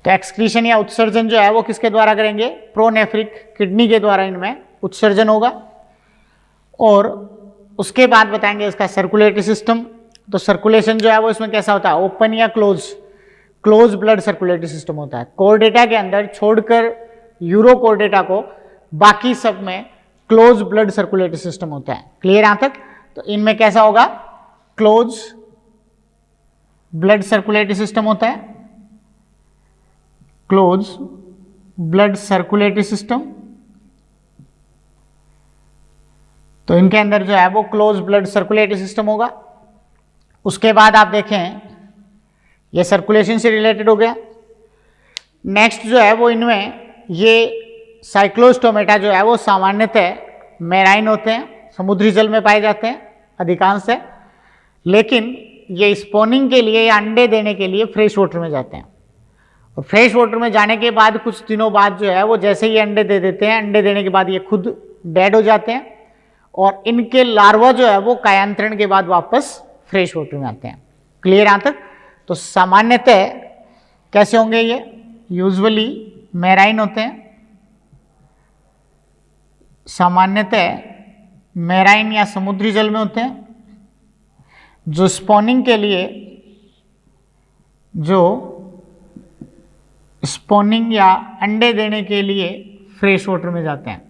तो एक्सक्रीशन या उत्सर्जन जो है वो किसके द्वारा करेंगे? प्रोनेफ्रिक किडनी के द्वारा इनमें उत्सर्जन होगा। और उसके बाद बताएंगे इसका सर्कुलेटरी सिस्टम। तो सर्कुलेशन जो है वो इसमें कैसा होता है? ओपन या क्लोज ब्लड सर्कुलेटरी सिस्टम होता है। कोर्डेटा के अंदर छोड़कर यूरोकोर्डेटा को बाकी सब में क्लोज ब्लड सर्कुलेटरी सिस्टम होता है। क्लियर यहां तक? तो इनमें कैसा होगा? क्लोज ब्लड सर्कुलेटरी सिस्टम होता है। Close blood circulatory system. तो इनके अंदर जो है वो क्लोज ब्लड सर्कुलेटरी सिस्टम होगा। उसके बाद आप देखें ये सर्कुलेशन से रिलेटेड हो गया। नेक्स्ट जो है वो इनमें ये साइक्लोस्टोमेटा जो है वो सामान्यतः मैराइन होते हैं, समुद्री जल में पाए जाते हैं अधिकांश है, लेकिन ये स्पॉनिंग के लिए या अंडे देने के लिए फ्रेश वाटर में जाते हैं। और फ्रेश वाटर में जाने के बाद कुछ दिनों बाद जो है वो जैसे ही अंडे दे देते हैं, अंडे देने के बाद ये खुद डेड हो जाते हैं और इनके लार्वा जो है वो कायांतरण के बाद वापस फ्रेश वाटर में आते हैं। क्लियर यहां तक? तो सामान्यतः कैसे होंगे ये? यूजुअली मैराइन होते हैं। सामान्यतः मैराइन या समुद्री जल में होते हैं, जो स्पॉनिंग के लिए स्पॉनिंग या अंडे देने के लिए फ्रेश वाटर में जाते हैं।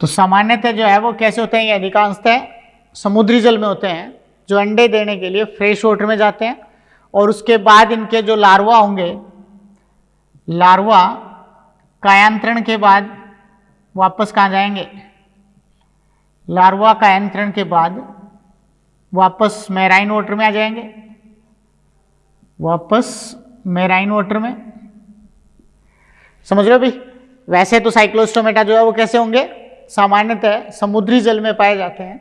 तो सामान्यतः जो है वो कैसे होते हैं? ये अधिकांशतः समुद्री जल में होते हैं, जो अंडे देने के लिए फ्रेश वाटर में जाते हैं। और उसके बाद इनके जो लार्वा होंगे, लार्वा कायांतरण के बाद वापस कहाँ जाएंगे? लार्वा कायांतरण के बाद वापस मैराइन वाटर में आ जाएंगे, वापस मैराइन वाटर में। समझ रहे हो भाई? वैसे तो साइक्लोस्टोमेटा जो है वो कैसे होंगे? सामान्यतः समुद्री जल में पाए जाते हैं,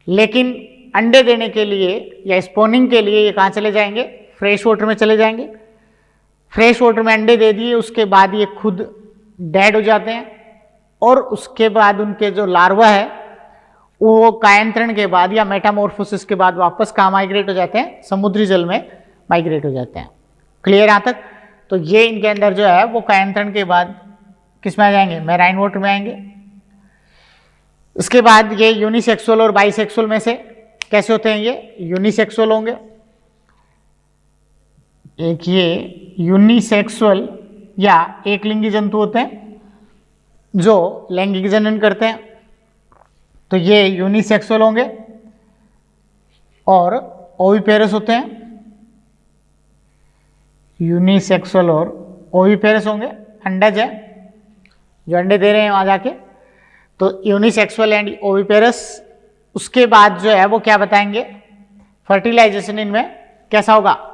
लेकिन अंडे देने के लिए या स्पॉनिंग के लिए ये कहाँ चले जाएंगे? फ्रेश वाटर में चले जाएंगे। फ्रेश वाटर में अंडे दे दिए, उसके बाद ये खुद डेड हो जाते हैं और उसके बाद उनके जो लार्वा है वो कायांतरण के बाद या मेटामॉर्फोसिस के बाद वापस कहाँ माइग्रेट हो जाते हैं? समुद्री जल में माइग्रेट हो जाते हैं। क्लियर यहां तक? तो ये इनके अंदर जो है वो कायांतरण के बाद किस में आ जाएंगे? मैराइन वाटर में आएंगे। इसके बाद ये यूनिसेक्सुअल और बाइसेक्सुअल में से कैसे होते हैं? ये यूनिसेक्सुअल होंगे। एक ये यूनिसेक्सुअल या एक लिंगी जंतु होते हैं जो लैंगिक जनन करते हैं, तो ये यूनिसेक्सुअल होंगे। और ओविपेरस होते हैं, यूनिसेक्सुअल और ओविपेरस होंगे। अंडज है जो अंडे दे रहे हैं वहां जाके, तो यूनिसेक्सुअल एंड ओविपेरस। उसके बाद जो है वो क्या बताएंगे? फर्टिलाइजेशन इनमें कैसा होगा?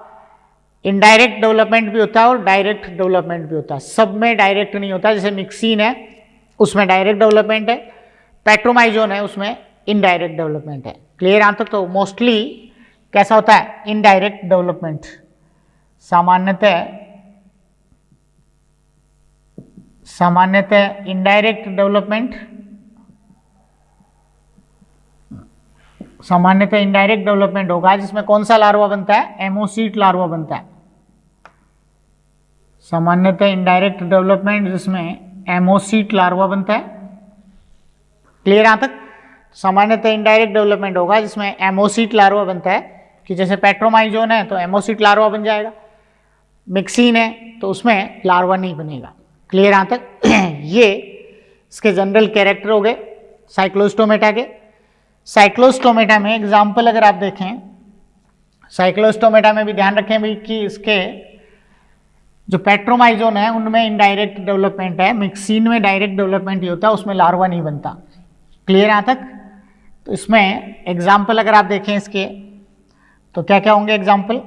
इनडायरेक्ट डेवलपमेंट भी होता है और डायरेक्ट डेवलपमेंट भी होता है। सब में डायरेक्ट नहीं होता, जैसे मिक्सिन है उसमें डायरेक्ट डेवलपमेंट है, पेट्रोमाइजोन है उसमें इनडायरेक्ट डेवलपमेंट है। क्लियर यहां तक? तो मोस्टली कैसा होता है? Indirect development. सामान्यतः इनडायरेक्ट डेवलपमेंट, सामान्यतः इनडायरेक्ट डेवलपमेंट होगा, जिसमें कौन सा लार्वा बनता है? एमोसीट लार्वा बनता है। सामान्यतः इनडायरेक्ट डेवलपमेंट जिसमें एमोसीट लार्वा बनता है। क्लियर यहां तक? सामान्यतः इनडायरेक्ट डेवलपमेंट होगा जिसमें एमोसीट लार्वा बनता है, कि जैसे पेट्रोमाइजोन है तो एमोसीट लार्वा बन जाएगा, मिक्सिन है तो उसमें लार्वा नहीं बनेगा। क्लियर यहां तक? ये इसके जनरल कैरेक्टर हो गए साइक्लोस्टोमेटा के। साइक्लोस्टोमेटा में एग्जाम्पल अगर आप देखें, साइक्लोस्टोमेटा में भी ध्यान रखें भी कि इसके जो पेट्रोमाइजोन है उनमें इनडायरेक्ट डेवलपमेंट है, मिक्सिन में डायरेक्ट डेवलपमेंट ही होता है, उसमें लार्वा नहीं बनता। क्लियर यहां तक? तो इसमें एग्जाम्पल अगर आप देखें इसके, तो क्या क्या होंगे एग्जाम्पल?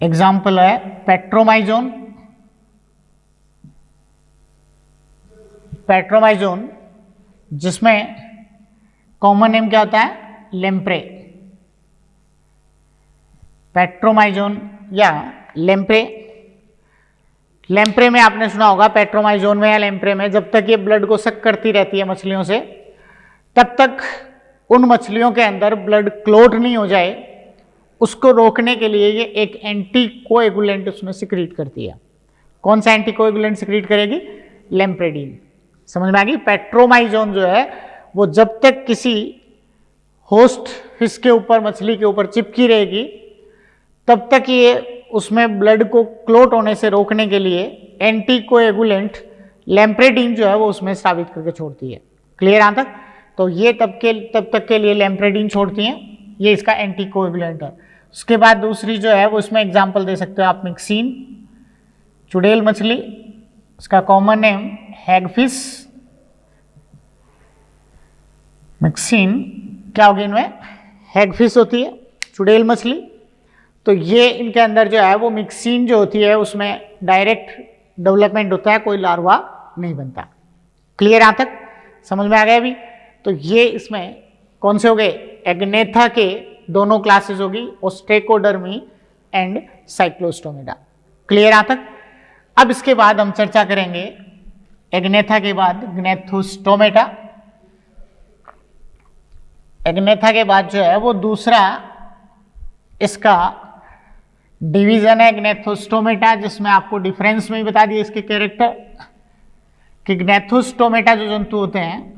एग्जाम्पल है पेट्रोमाइजोन, पेट्रोमाइजोन, जिसमें कॉमन नेम क्या होता है, लेम्प्रे। पेट्रोमाइजोन या लेम्प्रे। लेम्प्रे में आपने सुना होगा, पेट्रोमाइजोन में या लेम्प्रे में जब तक ये ब्लड को सक करती रहती है मछलियों से, तब तक उन मछलियों के अंदर ब्लड क्लोट नहीं हो जाए, उसको रोकने के लिए ये एक एंटी कोएगुलेंट उसमें सिक्रीट करती है। कौन सा एंटी कोएगुलेंट सिक्रीट करेगी, लेम्प्रेडीन। समझ में आ गई। पेट्रोमाइजोन जो है वो जब तक किसी होस्ट फिश के ऊपर, मछली के ऊपर चिपकी रहेगी, तब तक ये उसमें ब्लड को क्लोट होने से रोकने के लिए एंटी कोएगुलेंट लेम्प्रेडीन जो है वो उसमें स्रावित करके छोड़ती है। क्लियर यहाँ तक। तो ये तब तक के लिए लेम्प्रेडीन छोड़ती हैं, ये इसका एंटी कोएगुलेंट है। उसके बाद दूसरी जो है वो इसमें एग्जाम्पल दे सकते हो आप, मिक्सिन, चुड़ैल मछली, उसका कॉमन नेम हैगफिश। मिक्सिन क्या होगी इनमें, हैगफिश होती है, चुड़ैल मछली। तो ये इनके अंदर जो है वो मिक्सिन जो होती है उसमें डायरेक्ट डेवलपमेंट होता है, कोई लार्वा नहीं बनता। क्लियर यहाँ तक, समझ में आ गया अभी। तो ये इसमें कौन से हो गए, एग्नेथा के दोनों क्लासेस होगी, ओस्टेकोडर्मी एंड साइक्लोस्टोमेटा। क्लियर यहाँ तक। अब इसके बाद हम चर्चा करेंगे एग्नेथा के बाद ग्नेथोस्टोमेटा। एग्नेथा के बाद जो है वो दूसरा इसका डिवीजन है ग्नेथोस्टोमेटा, जिसमें आपको डिफरेंस में ही बता दिए इसके कैरेक्टर कि ग्नेथोस्टोमेटा जो जंतु होते हैं,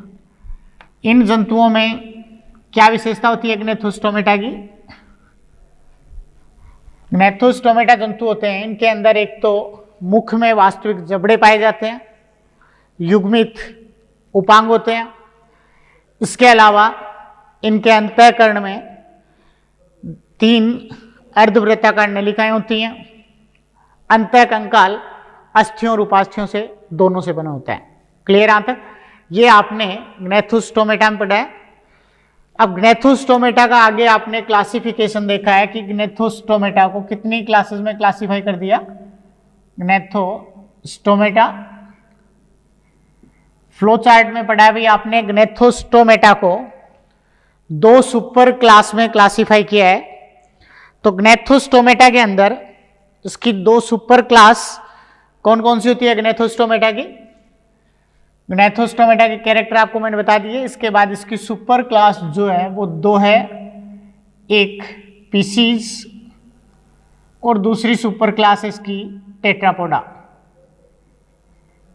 इन जंतुओं में क्या विशेषता होती है ग्नेथोस्टोमेटा की। ग्नेथोस्टोमेटा जंतु होते हैं, इनके अंदर एक तो मुख में वास्तविक जबड़े पाए जाते हैं, युग्मित उपांग होते हैं। इसके अलावा इनके अंतःकरण में 3 अर्धवृत्ताकार नलिकाएं होती हैं। अंतःकंकाल अस्थियों और उपास्थियों से दोनों से बना होता है। क्लियर यहाँ तक। ये आपने ग्नेथोस्टोमेटा में पढ़ा है। अब ग्नेथोस्टोमेटा का आगे आपने क्लासिफिकेशन देखा है कि ग्नेथोस्टोमेटा को कितनी क्लासेस में क्लासिफाई कर दिया। ग्नेथोस्टोमेटा फ्लो चार्ट में पढ़ा है भाई आपने, ग्नेथोस्टोमेटा को 2 सुपर क्लास में क्लासिफाई किया है। तो ग्नेथोस्टोमेटा के अंदर इसकी 2 सुपर क्लास कौन कौन सी होती है ग्नेथोस्टोमेटा की। ग्नेथोस्टोमेटा के कैरेक्टर आपको मैंने बता दिए। इसके बाद इसकी सुपर क्लास जो है वो 2 है, एक पीसीज और दूसरी सुपर क्लास इसकी टेट्रापोडा।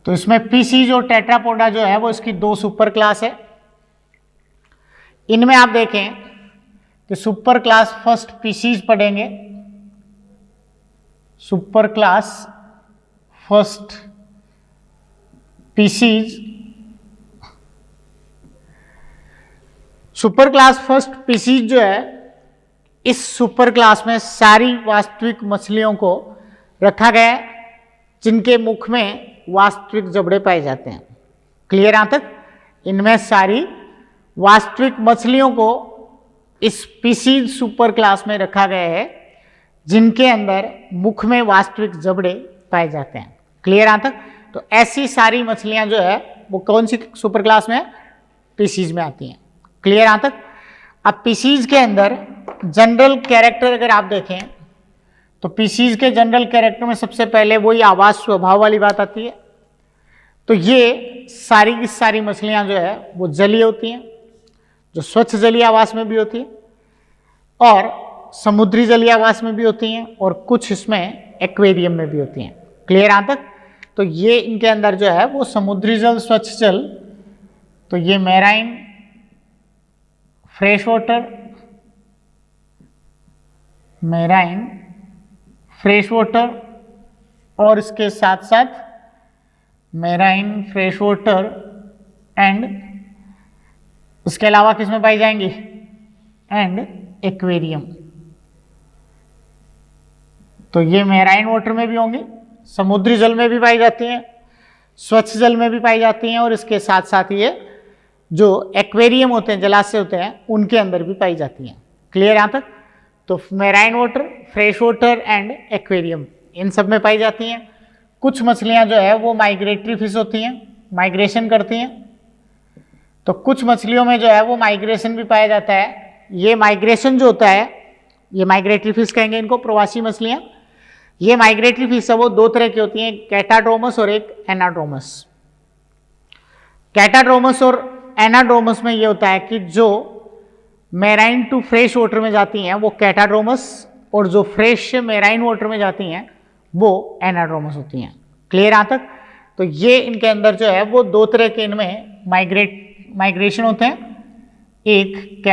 तो इसमें पीसीज और टेट्रापोडा जो है वो इसकी 2 सुपर क्लास है। इनमें आप देखें कि सुपर क्लास फर्स्ट पीसीज पढ़ेंगे, super class first Pisces. Super class first Pisces जो है, इस सुपर क्लास में सारी वास्तविक मछलियों को रखा गया है जिनके मुख में वास्तविक जबड़े पाए जाते हैं। क्लियर यहां तक। इनमें सारी वास्तविक मछलियों को इस पीसीज सुपर क्लास में रखा गया है जिनके अंदर मुख में वास्तविक जबड़े पाए जाते हैं। क्लियर यहां तक। तो ऐसी सारी मछलियां जो है वो कौन सी सुपर क्लास में, पीसीज में आती हैं। क्लियर यहां तक। अब पीसीज के अंदर जनरल कैरेक्टर अगर आप देखें तो पीसीज के जनरल कैरेक्टर में सबसे पहले वही आवास स्वभाव वाली बात आती है। तो ये सारी की सारी मछलियां जो है वो जलीय होती हैं, जो स्वच्छ जलीय आवास में भी होती है और समुद्री जलीय आवास में भी होती हैं और कुछ इसमें एक्वेरियम में भी होती हैं। क्लियर यहां तक। तो ये इनके अंदर जो है वो समुद्री जल, स्वच्छ जल, तो ये marine, fresh water, marine, fresh water और इसके साथ साथ मैराइन, फ्रेश वाटर एंड उसके अलावा किस में पाई जाएंगी, एंड एक्वेरियम। तो ये मैराइन वाटर में भी होंगी, समुद्री जल में भी पाई जाती हैं, स्वच्छ जल में भी पाई जाती हैं और इसके साथ साथ ये जो एक्वेरियम होते हैं, जलाशय होते हैं, उनके अंदर भी पाई जाती हैं। क्लियर यहाँ तक। तो marine water, fresh water and aquarium, इन सब में पाई जाती हैं। कुछ मछलियाँ जो है वो माइग्रेटरी फिश होती हैं, माइग्रेशन करती हैं। तो कुछ मछलियों में जो है वो माइग्रेशन भी पाया जाता है। ये माइग्रेशन जो होता है, ये माइग्रेटरी फिश कहेंगे इनको, प्रवासी मछलियाँ। ये माइग्रेटरी फिश है वो दो तरह की होती हैं, कैटाड्रोमस और एक एनाड्रोमस। कैटाड्रोमस और एनाड्रोमस में ये होता है कि जो मैराइन टू फ्रेश वाटर में जाती हैं वो कैटाड्रोमस, और जो फ्रेश से मैराइन वाटर में जाती हैं वो एनाड्रोमस होती हैं। क्लियर यहाँ तक? तो ये इनके अंदर जो है वो दो तरह के इनमें माइग्रेशन होते हैं, एक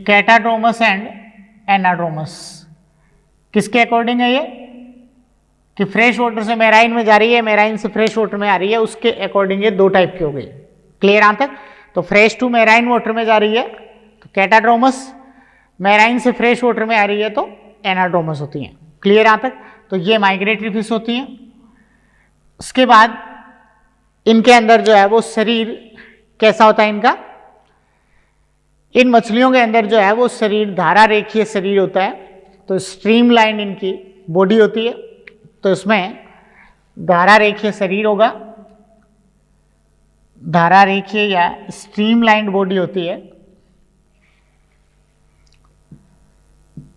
कैटाड्रोमस एंड एनाड्रोमस। किसके अकॉर्डिंग है ये? कि फ्रेश वाटर से मैराइन में जा रही है, मैराइन से फ्रेश वाटर में आ रही है, उसके अकॉर्डिंग ये दो टाइप की हो गई। क्लियर यहाँ तक? तो फ्रेश टू मैराइन वाटर में जा रही है तो कैटाड्रोमस, मैराइन से फ्रेश वाटर में आ रही है तो एनाड्रोमस होती हैं। क्लियर यहाँ तक? तो ये माइग्रेटरी फिश होती हैं। उसके बाद इनके अंदर जो है वो शरीर कैसा होता है इनका? इन मछलियों के अंदर जो है वो शरीर धारा रेखीय शरीर होता है। तो स्ट्रीमलाइन इनकी बॉडी होती है, तो इसमें धारा रेखीय शरीर होगा, धारा रेखीय या स्ट्रीमलाइंड बॉडी होती है।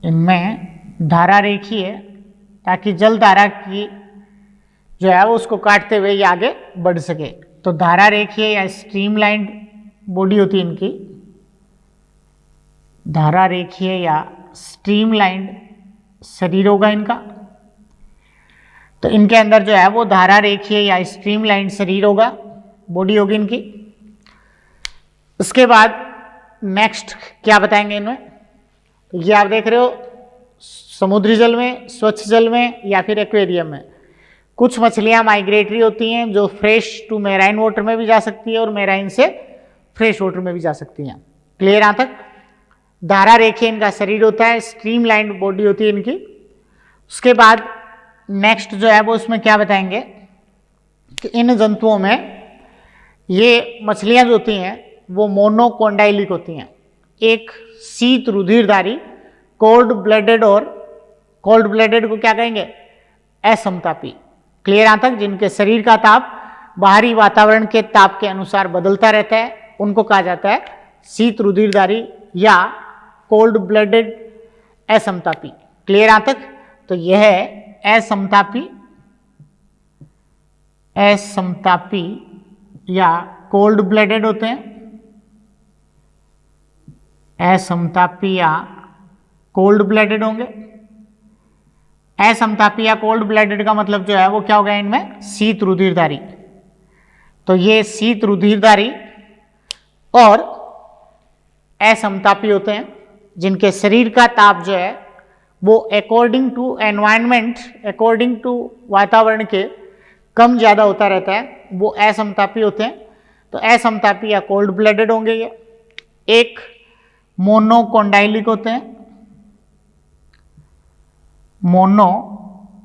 इनमें धारा रेखीय है ताकि जल धारा की जो है वो उसको काटते हुए ये आगे बढ़ सके। तो धारा रेखीय या स्ट्रीमलाइंड बॉडी होती है इनकी, धारा रेखीय या स्ट्रीमलाइंड शरीर होगा इनका। तो इनके अंदर जो है वो धारा रेखीय या स्ट्रीमलाइंड शरीर होगा, बॉडी होगी इनकी। उसके बाद नेक्स्ट क्या बताएंगे इनमें? तो ये आप देख रहे हो समुद्री जल में, स्वच्छ जल में या फिर एक्वेरियम में कुछ मछलियां माइग्रेटरी होती हैं जो फ्रेश टू मैराइन वाटर में भी जा सकती है और मैराइन से फ्रेश वाटर में भी जा सकती हैं। क्लियर यहाँ तक? धारा रेखीय इनका शरीर होता है, स्ट्रीमलाइंड बॉडी होती है इनकी। उसके बाद नेक्स्ट जो है वो उसमें क्या बताएंगे कि इन जंतुओं में ये मछलियां जो होती हैं वो मोनोकोंडाइलिक होती हैं। एक शीत रुधिरधारी कोल्ड ब्लडेड, और कोल्ड ब्लडेड को क्या कहेंगे? असमतापी। क्लियर यहाँ तक? जिनके शरीर का ताप बाहरी वातावरण के ताप के अनुसार बदलता रहता है उनको कहा जाता है शीत रुधिरधारी या कोल्ड ब्लडेड असमतापी। क्लियर यहाँ तक? तो यह है असमतापी या कोल्ड ब्लडेड होते हैं, असमतापी या कोल्ड ब्लडेड होंगे। असमतापी या कोल्ड ब्लडेड का मतलब जो है वो क्या होगा इनमें? शीत रुधिरधारी। तो ये शीत रुधिरधारी और असमतापी होते हैं जिनके शरीर का ताप जो है वो according to environment, according to वातावरण के कम ज़्यादा होता रहता है, वो असमतापी होते हैं। तो असमतापी या कोल्ड ब्लडेड होंगे ये। एक मोनोकोंडाइलिक होते हैं, मोनोकोंडाइलिक।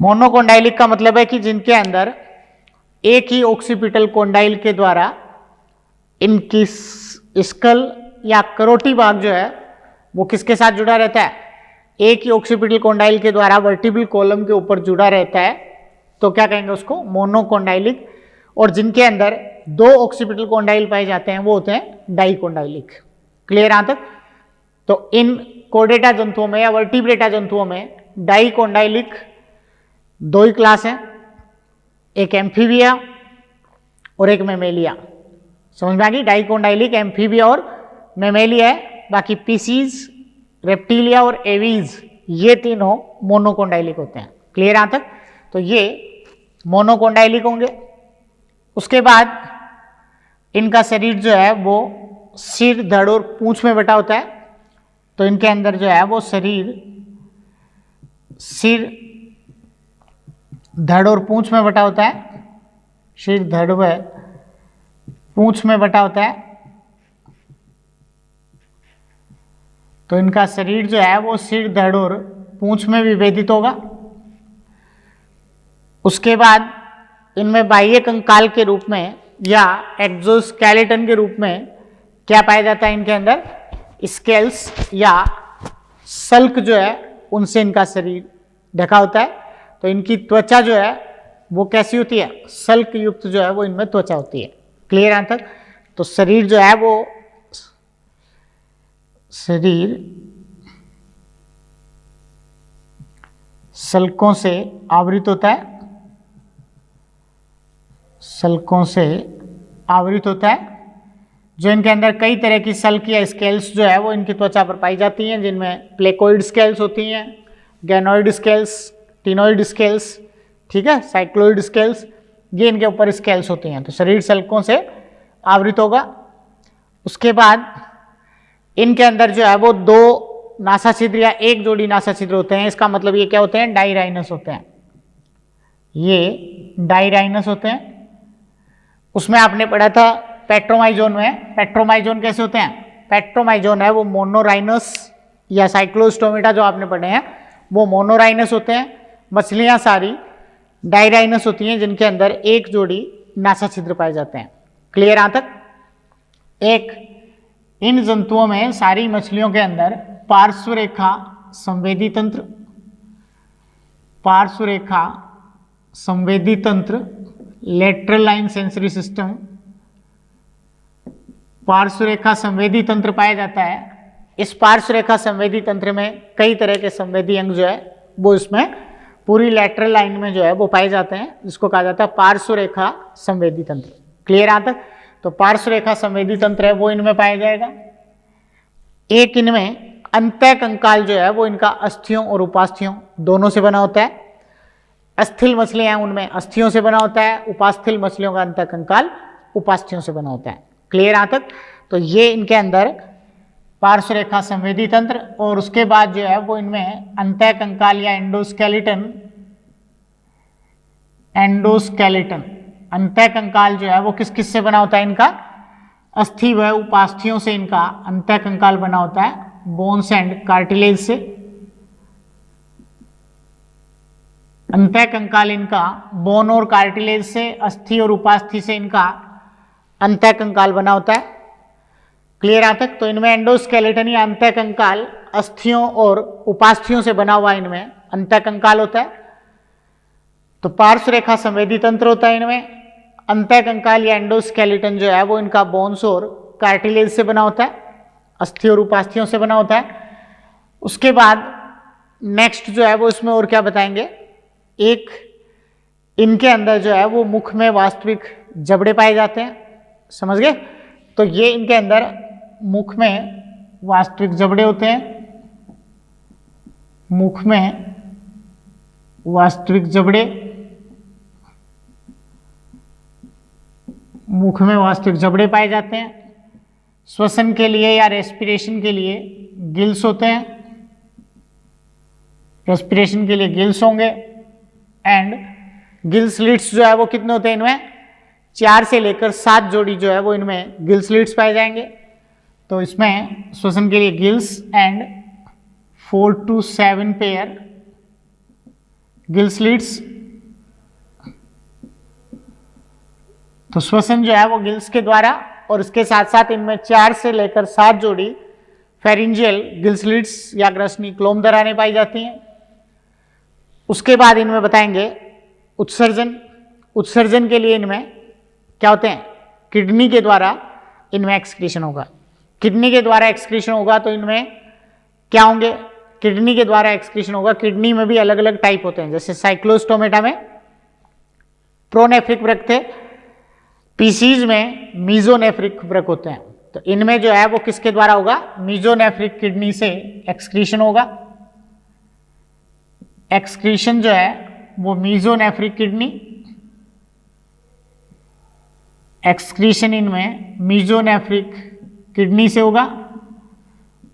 मोनोकोंडाइलिक का मतलब है कि जिनके अंदर एक ही ऑक्सीपिटल कोंडाइल के द्वारा इनकी स्कल या करोटी भाग जो है वो किसके साथ जुड़ा रहता है? एक ही ऑक्सीपिटल कोंडाइल के द्वारा वर्टिब्रल कॉलम के ऊपर जुड़ा रहता है, तो क्या कहेंगे उसको? मोनोकोंडाइलिक। और जिनके अंदर दो ऑक्सीपिटल कोंडाइल पाए जाते हैं वो होते हैं डाइकोंडाइलिक। क्लियर यहाँ तक? तो इन कोडेटा जंतुओं में या वर्टिब्रेटा जंतुओं में डाइकोंडाइलिक दो ही क्लास हैं, एक एम्फीबिया और एक मेमेलिया। समझ में आ गई? डाइकोंडाइलिक, एम्फीबिया और मेमेलिया है। बाकी पीसीज, रेप्टिलिया और एवीज ये तीनों मोनोकोंडाइलिक होते हैं। क्लियर यहाँ तक? तो ये मोनोकोंडाइलिक होंगे। उसके बाद इनका शरीर जो है वो सिर, धड़ और पूंछ में बटा होता है। तो इनके अंदर जो है वो शरीर सिर, धड़ और पूंछ में बटा होता है, सिर, धड़ व पूंछ में बटा होता है। तो इनका शरीर जो है वो सिर, धड़ और पूंछ में विभेदित होगा। उसके बाद इनमें बाह्य कंकाल के रूप में या एक्सोस्केलेटन के रूप में क्या पाया जाता है? इनके अंदर स्केल्स या सल्क जो है उनसे इनका शरीर ढका होता है। तो इनकी त्वचा जो है वो कैसी होती है, सल्क युक्त जो है वो इनमें त्वचा होती है। क्लियर यहाँ तक। तो शरीर जो है वो शरीर सल्कों से आवृत होता है, सल्कों से आवृत होता है, जो इनके अंदर कई तरह की सल्क या स्केल्स जो है वो इनकी त्वचा पर पाई जाती हैं, जिनमें प्लेकोइड स्केल्स होती हैं, गैनोइड स्केल्स, टिनोइड स्केल्स, ठीक है, साइक्लोइड स्केल्स, ये इनके ऊपर स्केल्स होती हैं। तो शरीर सल्कों से आवृत होगा। उसके बाद इनके अंदर जो है वो दो नासाछिद्र या एक जोड़ी नासाछिद्र होते हैं। इसका मतलब ये क्या होते हैं, डायराइनस होते हैं, ये डायराइनस होते हैं। उसमें आपने पढ़ा था पेट्रोमाइजोन में, पेट्रोमाइजोन कैसे होते हैं, पेट्रोमाइजोन है वो मोनोराइनस या साइक्लोस्टोमेटा जो आपने पढ़े हैं वो मोनोराइनस होते हैं। मछलियां सारी डायराइनस होती हैं, जिनके अंदर एक जोड़ी नासाछिद्र पाए जाते हैं। क्लियर यहाँ तक। एक इन जंतुओं में सारी मछलियों के अंदर पार्श्व रेखा संवेदी तंत्र, पार्श्व रेखा संवेदी तंत्र, लेटरल लाइन सेंसरी सिस्टम, पार्श्व रेखा संवेदी तंत्र पाया जाता है। इस पार्श्व रेखा संवेदी तंत्र में कई तरह के संवेदी अंग जो है वो इसमें पूरी लेटरल लाइन में जो है वो पाए जाते हैं, जिसको कहा जाता है पार्श्व रेखा संवेदी तंत्र। क्लियर यहाँ तक। तो पार्श्व रेखा संवेदी तंत्र है वो इनमें पाया जाएगा। एक इनमें अंतः कंकाल जो है वो इनका अस्थियों और उपास्थियों दोनों से बना होता है। अस्थिल मछलियां हैं उनमें अस्थियों से बना होता है, उपास्थिल मछलियों का अंतः कंकाल उपास्थियों से बना होता है। क्लियर यहाँ तक। तो ये इनके अंदर पार्श्व रेखा संवेदी तंत्र, और उसके बाद जो है वो इनमें अंतः कंकाल या एंडोस्केलेटन, एंडोस्केलेटन अंतः कंकाल जो है वो किस किस से बना होता है, इनका अस्थि व उपास्थियों से इनका अंतः कंकाल बना होता है, बोन्स एंड कार्टिलेज से। अंतः कंकाल इनका बोन और कार्टिलेज से, अस्थि और उपास्थि से इनका अंतः कंकाल बना होता है। क्लियर यहाँ तक। तो इनमें एंडोस्केलेटन या अंतः कंकाल अस्थियों और उपास्थियों से बना हुआ इनमें अंतः कंकाल होता है। तो पार्श्व रेखा संवेदी तंत्र होता है इनमें। अंतः कंकाल या एंडोस्केलेटन जो है वो इनका बोन्स और कार्टिलेज से बना होता है, अस्थि और उपास्थियों से बना होता है। उसके बाद नेक्स्ट जो है वो इसमें और क्या बताएंगे, एक इनके अंदर जो है वो मुख में वास्तविक जबड़े पाए जाते हैं। समझ गए। तो ये इनके अंदर मुख में वास्तविक जबड़े होते हैं, मुख में वास्तविक जबड़े, मुख में वास्तविक जबड़े पाए जाते हैं। श्वसन के लिए या रेस्पिरेशन के लिए गिल्स होते हैं, रेस्पिरेशन के लिए गिल्स होंगे। एंड गिल स्लिट्स जो है वो कितने होते हैं इनमें, 4 से लेकर 7 जोड़ी जो है वो इनमें गिल स्लिट्स पाए जाएंगे। तो इसमें श्वसन के लिए gills and 4 to 7 pair Gill slits. तो श्वसन जो है वो गिल्स के द्वारा, और इसके साथ साथ इनमें 4 से लेकर 7 जोड़ी फेरिंजियल गिल स्लिट्स या ग्रसनी क्लोम दरारें पाई जाती हैं। उसके बाद इनमें बताएंगे उत्सर्जन। उत्सर्जन के लिए इनमें क्या होते हैं, किडनी के द्वारा इनमें एक्सक्रीशन होगा। किडनी के द्वारा एक्सक्रीशन होगा तो इनमें क्या होंगे, किडनी के द्वारा एक्सक्रीशन होगा। किडनी में भी अलग अलग टाइप होते हैं, जैसे साइक्लोस्टोमेटा में प्रोनेफ्रिक वृक्क थे, पीसीज में मीजोनेफ्रिक वृक्क होते हैं। तो इनमें जो है वो किसके द्वारा होगा, मीजोनेफ्रिक किडनी से एक्सक्रीशन होगा। एक्सक्रीशन जो है वो मीजोनेफ्रिक किडनी, एक्सक्रीशन इनमें मीजोनेफ्रिक किडनी से होगा।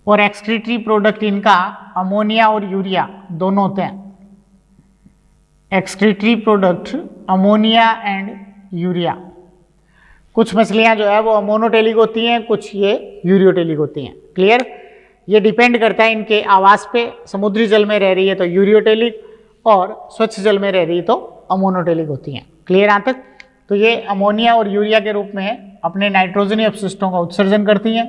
और एक्सक्रीटरी प्रोडक्ट इनका अमोनिया और यूरिया दोनों होते हैं। Excretory product ammonia and urea. कुछ मछलियां जो है वो अमोनोटेलिक होती हैं, कुछ ये यूरियोटेलिक होती हैं। क्लियर। ये डिपेंड करता है इनके आवास पे। समुद्री जल में रह रही है तो यूरियोटेलिक, और स्वच्छ जल में रह रही है तो अमोनोटेलिक होती हैं। क्लियर यहाँ तक। तो ये अमोनिया और यूरिया के रूप में अपने नाइट्रोजनी अपशिष्टों का उत्सर्जन करती हैं।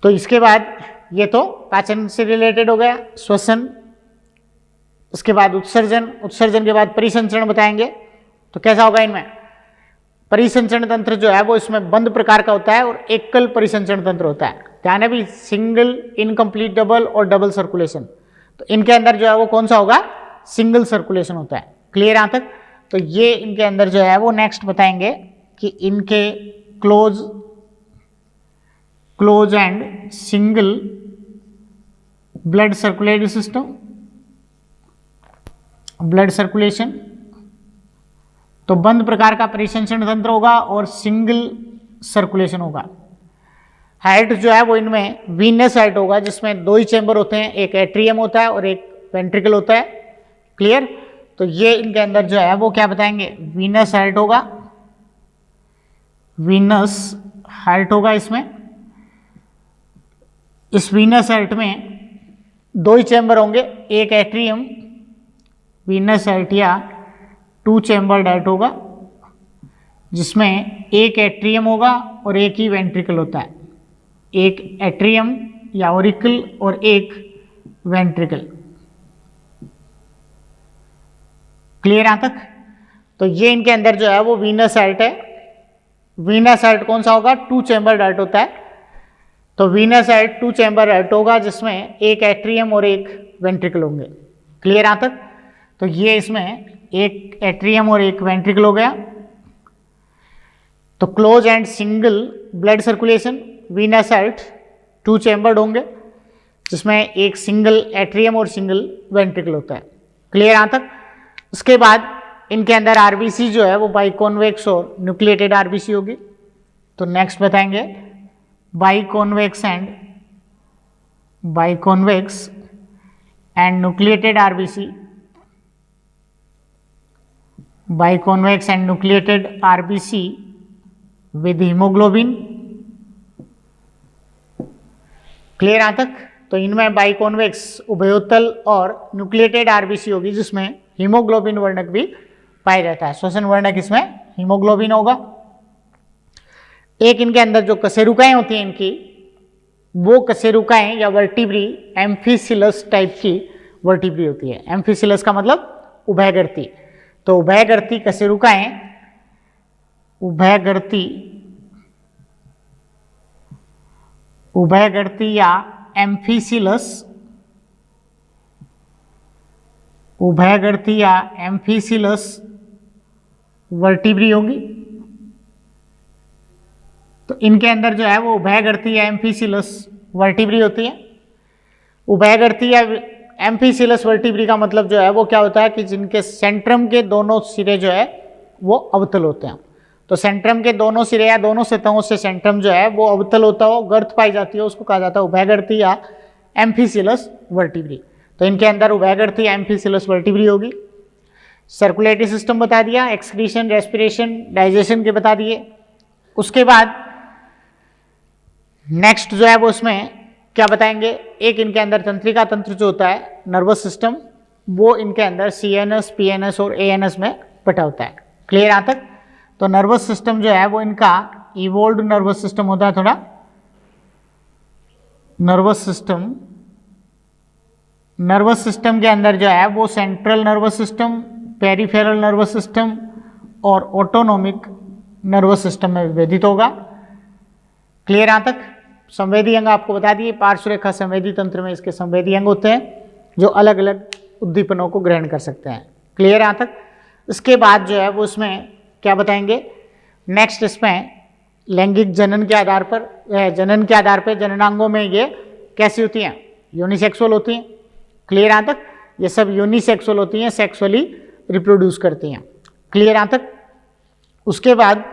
तो इसके बाद ये तो पाचन से रिलेटेड हो गया, श्वसन, उसके बाद उत्सर्जन, उत्सर्जन के बाद परिसंचरण बताएंगे। तो कैसा होगा इनमें, परिसंचरण तंत्र जो है वो इसमें बंद प्रकार का होता है और एकल परिसंचरण तंत्र होता है। ध्यान है भी, सिंगल, इनकम्प्लीट डबल और डबल सर्कुलेशन। तो इनके अंदर जो है वो कौन सा होगा, सिंगल सर्कुलेशन होता है। क्लियर यहां तक। तो ये इनके अंदर जो है वो नेक्स्ट बताएंगे कि इनके close and single blood circulatory system, blood circulation, तो बंद प्रकार का परिसंचरण तंत्र होगा और सिंगल सर्कुलेशन होगा। हार्ट जो है वो इनमें वीनस हार्ट होगा, जिसमें दो ही चैम्बर होते हैं, एक एट्रियम होता है और एक वेंट्रिकल होता है। क्लियर। तो ये इनके अंदर जो है वो क्या बताएंगे, वीनस हार्ट होगा, वीनस हार्ट होगा इसमें। इस वीनस हार्ट में दो ही चैम्बर होंगे, एक एट्रियम वीनस हार्ट या टू चैम्बर्ड हार्ट होगा, जिसमें एक एट्रियम होगा और एक ही वेंट्रिकल होता है, एक एट्रियम या ऑरिकल और एक वेंट्रिकल। क्लियर यहां तक। तो ये इनके अंदर जो है वो वीनस हार्ट है। वीनस हार्ट कौन सा होगा, टू चैम्बर्ड हार्ट होता है। तो venous heart two chamber heart होगा, जिसमें एक एट्रियम और एक वेंट्रिकल होंगे। क्लियर यहां तक। तो ये इसमें एक एट्रियम और एक वेंट्रिकल हो गया। तो close and single blood circulation, Venus heart two chambered होंगे, जिसमें एक सिंगल एट्रियम और सिंगल वेंट्रिकल होता है। क्लियर यहां तक। उसके बाद इनके अंदर आरबीसी जो है वो बाइकॉन्वेक्स और न्यूक्लिएटेड आरबीसी होगी। तो नेक्स्ट बताएंगे biconvex and nucleated RBC, biconvex and nucleated RBC with haemoglobin. Clear यहां तक। तो इनमें बाइकॉन्वेक्स उभयोतल और न्यूक्लिएटेड आरबीसी होगी, जिसमें हीमोग्लोबिन वर्णक भी पाया जाता है। श्वसन वर्णक इसमें हीमोग्लोबिन होगा। एक इनके अंदर जो कशेरुकाएं होती हैं इनकी, वो कशेरुकाएं या वर्टिब्री एम्फीसिलस टाइप की वर्टिब्री होती है। एम्फीसिलस का मतलब उभयगर्ती। तो उभयगर्ती कशेरुकाएं, उभयगर्ती या एम्फीसिलस, उभयगर्ती या एम्फीसिलस वर्टिब्री होगी। तो इनके अंदर जो है वो उभयगर्ती या एम्फीसिलस वर्टिब्री होती है। उभयगर्ती या एम्फीसिलस वर्टिब्री का मतलब जो है वो क्या होता है कि जिनके सेंट्रम के दोनों सिरे जो है वो अवतल होते हैं। तो सेंट्रम के दोनों सिरे या दोनों सतहों से सेंट्रम जो है वो अवतल होता हो, गर्त पाई जाती है, उसको कहा जाता है उभयगर्ती या एम्फीसिलस वर्टिब्री। तो इनके अंदर उभयगर्ती या एम्फीसिलस वर्टिब्री होगी। सर्कुलेटरी सिस्टम बता दिया, एक्सक्रीशन, रेस्पिरेशन, डाइजेशन के बता दिए। उसके बाद नेक्स्ट जो है वो उसमें क्या बताएंगे, एक इनके अंदर तंत्रिका तंत्र जो होता है, नर्वस सिस्टम, वो इनके अंदर सीएनएस, पीएनएस और एएनएस में बटा होता है। क्लियर यहां तक। तो नर्वस सिस्टम जो है वो इनका इवोल्व्ड नर्वस सिस्टम होता है थोड़ा। नर्वस सिस्टम के अंदर जो है वो central nervous system, peripheral nervous system और ऑटोनोमिक नर्वस सिस्टम में विभेदित होगा। क्लियर यहां तक। संवेदी अंग आपको बता दिए, पार्श्वरेखा संवेदी तंत्र में इसके संवेदी अंग होते हैं जो अलग अलग उद्दीपनों को ग्रहण कर सकते हैं। क्लियर यहां तक। इसके बाद जो है वो उसमें क्या बताएंगे, नेक्स्ट इसमें लैंगिक जनन के आधार पर जननांगों में ये कैसी होती हैं, यूनिसेक्सुअल होती हैं। क्लियर यहां तक। ये सब यूनिसेक्सुअल होती हैं, सेक्सुअली रिप्रोड्यूस करती हैं। क्लियर यहां तक। उसके बाद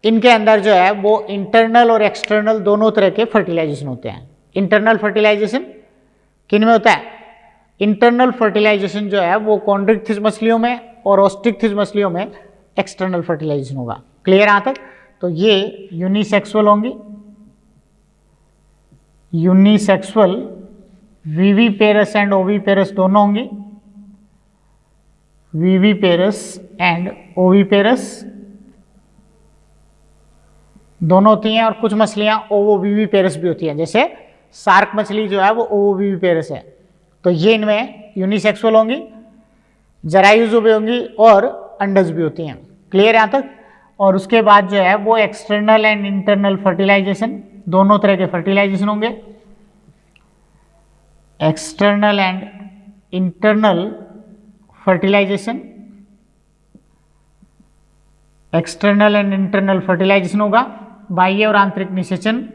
इनके अंदर जो है वो इंटरनल और एक्सटर्नल दोनों तरह के फर्टिलाइजेशन होते हैं। इंटरनल फर्टिलाइजेशन किन में होता है, इंटरनल फर्टिलाइजेशन जो है वो कॉन्ड्रिक्थिस मछलियों में और ऑस्ट्रिक्थिस मछलियों में एक्सटर्नल फर्टिलाइजेशन होगा। क्लियर यहां तक। तो ये यूनिसेक्सुअल होंगी, यूनिसेक्सुअल विविपेरस एंड ओविपेरस दोनों होंगी, विविपेरस एंड ओविपेरस दोनों होती हैं। और कुछ मछलियां ओवोविविपेरस भी होती हैं, जैसे शार्क मछली जो है वो ओविविपेरस है, तो ये इनमें यूनिसेक्सुअल होंगी, जरायुज भी होंगी और अंडज भी होती हैं। क्लियर यहाँ तक। और उसके बाद जो है वो एक्सटर्नल एंड इंटरनल फर्टिलाइजेशन, दोनों तरह के फर्टिलाइजेशन होंगे। External and internal fertilisation, external and internal fertilisation होगा, बाह्य और आंतरिक निषेचन।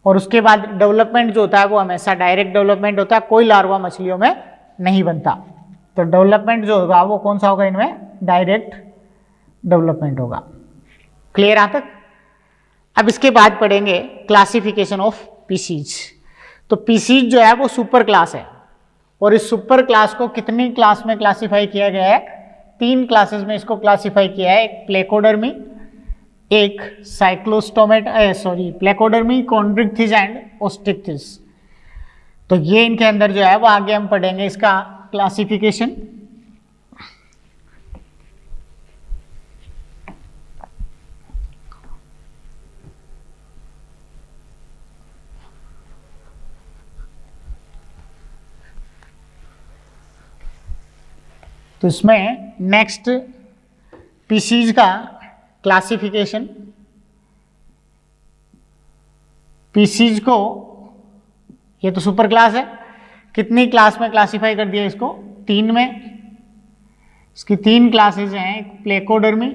और उसके बाद डेवलपमेंट जो होता है वो हमेशा डायरेक्ट डेवलपमेंट होता है, कोई लार्वा मछलियों में नहीं बनता। तो डेवलपमेंट जो होगा वो कौन सा होगा, इनमें डायरेक्ट डेवलपमेंट होगा। क्लियर यहाँ तक। अब इसके बाद पढ़ेंगे क्लासिफिकेशन ऑफ पीसीज। तो पीसीज जो है वो सुपर क्लास है, और इस सुपर क्लास को कितनी क्लास में क्लासिफाई किया गया है, 3 क्लासेस में इसको क्लासिफाई किया है। एक प्लेकोडर्मी, एक प्लेकोडर्मी, कॉन्ड्रिक्थिस एंड ओस्टिक्थिस। तो ये इनके अंदर जो है वो आगे हम पढ़ेंगे इसका क्लासिफिकेशन। तो इसमें नेक्स्ट पीसीज का क्लासिफिकेशन। पीसीज को, ये तो सुपर क्लास है, कितनी क्लास में क्लासिफाई कर दिया इसको, 3 में। इसकी 3 क्लासेज हैं, एक प्लेकोडर्मी,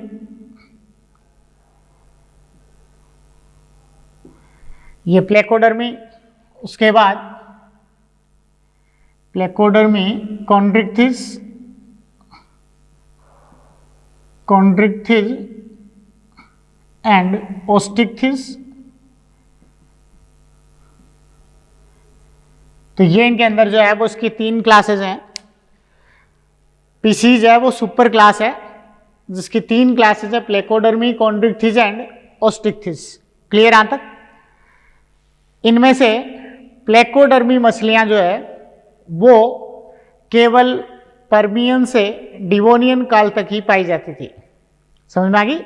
ये प्लेकोडर्मी, उसके बाद प्लेकोडर्मी कॉन्ड्रिक्थिस एंड ओस्टिक्थिस। तो ये इनके अंदर जो है वो इसकी 3 क्लासेस हैं। पीसीज है वो सुपर क्लास है जिसकी 3 क्लासेस है, प्लेकोडर्मी, कॉन्ड्रिक्थिस एंड ओस्टिक्थिस। क्लियर यहाँ तक। इनमें से प्लेकोडर्मी मछलियां जो है वो केवल पर्मियन से डिवोनियन काल तक ही पाई जाती थी। समझ में आ गई।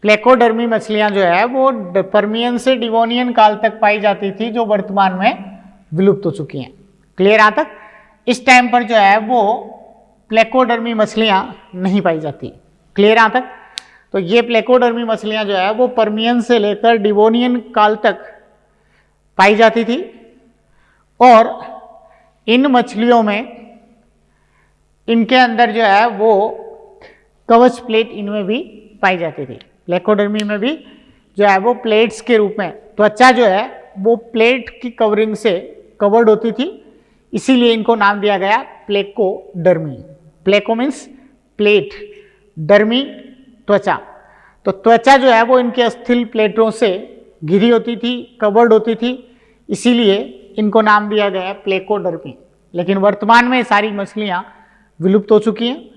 प्लेकोडर्मी मछलियां जो है वो पर्मियन से डिवोनियन काल तक पाई जाती थी, जो वर्तमान में विलुप्त हो चुकी हैं। क्लियर यहाँ तक। इस टाइम पर जो है वो प्लेकोडर्मी मछलियां नहीं पाई जाती। क्लियर यहाँ तक। तो ये प्लेकोडर्मी मछलियां जो है वो पर्मियन से लेकर डिवोनियन काल तक पाई जाती थी, और इन मछलियों में इनके अंदर जो है वो कवच प्लेट इनमें भी पाई जाती थी। प्लेकोडर्मी में भी जो है वो प्लेट्स के रूप में त्वचा जो है वो प्लेट की कवरिंग से कवर्ड होती थी, इसीलिए इनको नाम दिया गया प्लेकोडर्मी। प्लेको मीन्स प्लेट, डर्मी त्वचा। तो त्वचा जो है वो इनके अस्थिल प्लेटों से घिरी होती थी, कवर्ड होती थी, इसीलिए इनको नाम दिया गया प्लेकोडर्मी। लेकिन वर्तमान में सारी मछलियां विलुप्त हो चुकी हैं।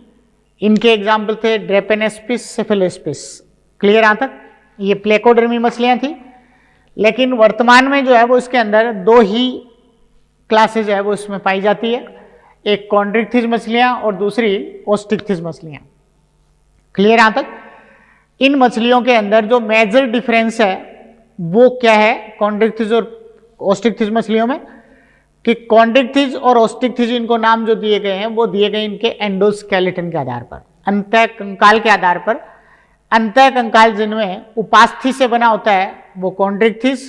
इनके एग्जाम्पल थे ड्रेपेनेस्पिस, सेफेलोस्पिस। क्लियर यहाँ तक। ये प्लेकोडर्मी मछलियां थी, लेकिन वर्तमान में जो है वो इसके अंदर 2 ही क्लासेज है वो इसमें पाई जाती है, एक कॉन्ड्रिक्थिस मछलियां और दूसरी ओस्टिक्थिस मछलियां। क्लियर यहाँ तक। इन मछलियों के अंदर जो मेजर डिफरेंस है वो क्या है कॉन्ड्रिक्थिस और ओस्टिक्थिस मछलियों में, कि कॉन्ड्रिक्थिस और ओस्टिक्थिस इनको नाम जो दिए गए हैं वो दिए गए इनके एंडोस्केलेटन के आधार पर, अंतः कंकाल के आधार पर। अंतः कंकाल जिनमें उपास्थि से बना होता है वो कॉन्ड्रिक्थिस,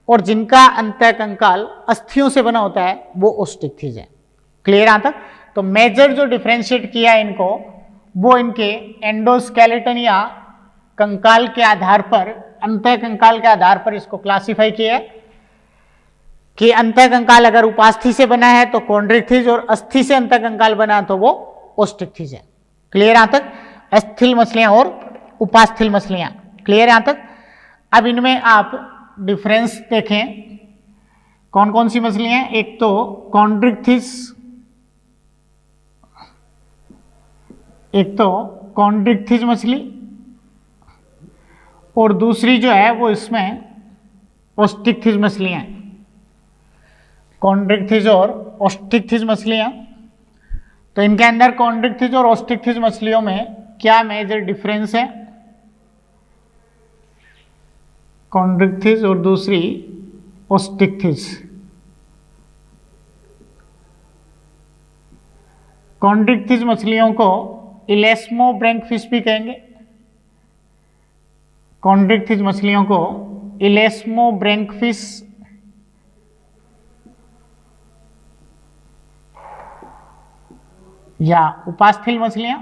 और जिनका अंतः कंकाल अस्थियों से बना होता है वो ओस्टिक्थिस है। क्लियर यहाँ तक। तो मेजर जो डिफ्रेंशिएट किया इनको वो इनके एंडोस्केलेटन या कंकाल के आधार पर, अंतः कंकाल के आधार पर इसको क्लासिफाई किया है कि अंतः कंकाल अगर उपास्थि से बना है तो कॉन्ड्रिक्थिस, और अस्थि से अंतः कंकाल बना तो वो ओस्टिक्थिस है। क्लियर यहाँ तक। अस्थिल मछलियां और उपास्थि मछलियां। क्लियर यहाँ तक। अब इनमें आप डिफरेंस देखें कौन कौन सी मछलियां। एक तो कॉन्ड्रिक्थिस, एक तो कॉन्ड्रिक्थिस मछली, और दूसरी जो है वो इसमें ओस्टिक्थिस मछलियां हैं। कॉन्ड्रिक्थिस और ओस्टिक्थिस मछलियां। तो इनके अंदर कॉन्ड्रिक्थिस और ओस्टिक्थिस मछलियों में क्या मेजर डिफरेंस है, कॉन्ड्रिक्थिस और दूसरी ओस्टिक्थिस। कॉन्ड्रिक्थिस मछलियों को इलेस्मोब्रैंकफिश भी कहेंगे। कॉन्ड्रिक्थिस मछलियों को इलेस्मोब्रैंकफिश या उपास्थल मछलियां।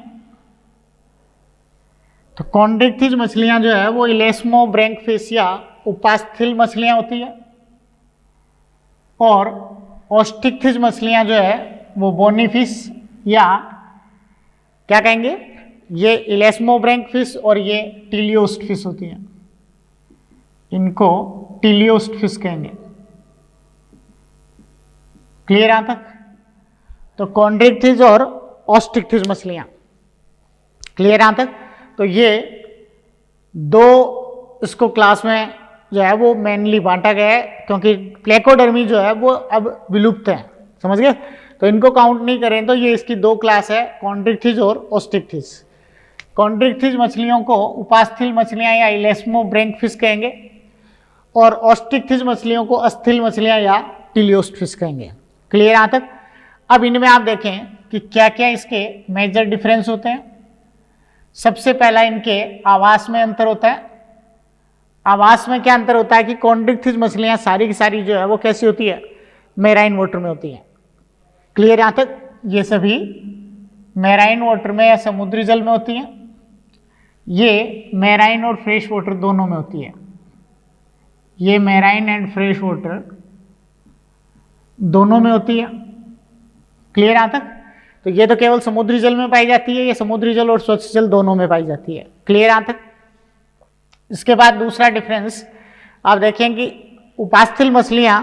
तो कॉन्ड्रिक्थिस मछलियां जो है वो इलेस्मोब्रैंकफिश या उपास्थल मछलियां होती है, और ओस्टिक्थिस मछलियां जो है वो बोनीफिश या क्या कहेंगे, ये इलेस्मोब्रैंकफिश और ये टीलियोस्ट फिश होती हैं, इनको टीलियोस्ट फिश कहेंगे। क्लियर यहां तक? तो कॉन्ड्रिक्थिस और ओस्टिक्थिस मछलियां, क्लियर यहां तक? तो ये दो इसको क्लास में जो है वो मेनली बांटा गया है, क्योंकि प्लेकोडर्मी जो है वो अब विलुप्त है, समझ गए? तो इनको काउंट नहीं करें तो ये इसकी दो क्लास है, कॉन्ड्रिक्थिस और ओस्टिक्थिस। कॉन्ड्रिक्थिस मछलियों को उपास्थल मछलियां या इलेस्मोब्रैंकफिश कहेंगे, और ओस्टिक्थिस मछलियों को अस्थिल मछलियां या टीलियोस्ट फिश कहेंगे। क्लियर यहां तक? अब इनमें आप देखें कि क्या क्या इसके मेजर डिफरेंस होते हैं। सबसे पहला इनके आवास में अंतर होता है। आवास में क्या अंतर होता है कि कॉन्ड्रिक्थिस मछलियां सारी की सारी जो है वो कैसी होती है, मैराइन वाटर में होती है। क्लियर यहां तक? ये सभी मैराइन वाटर में या समुद्री जल में होती हैं। ये मैराइन और फ्रेश वाटर दोनों में होती है। ये मैराइन एंड फ्रेश वाटर दोनों में होती है। क्लियर यहां तक? तो ये तो केवल समुद्री जल में पाई जाती है, ये समुद्री जल और स्वच्छ जल दोनों में पाई जाती है। क्लियर यहां तक? इसके बाद दूसरा डिफरेंस आप देखें कि उपास्थल मछलियां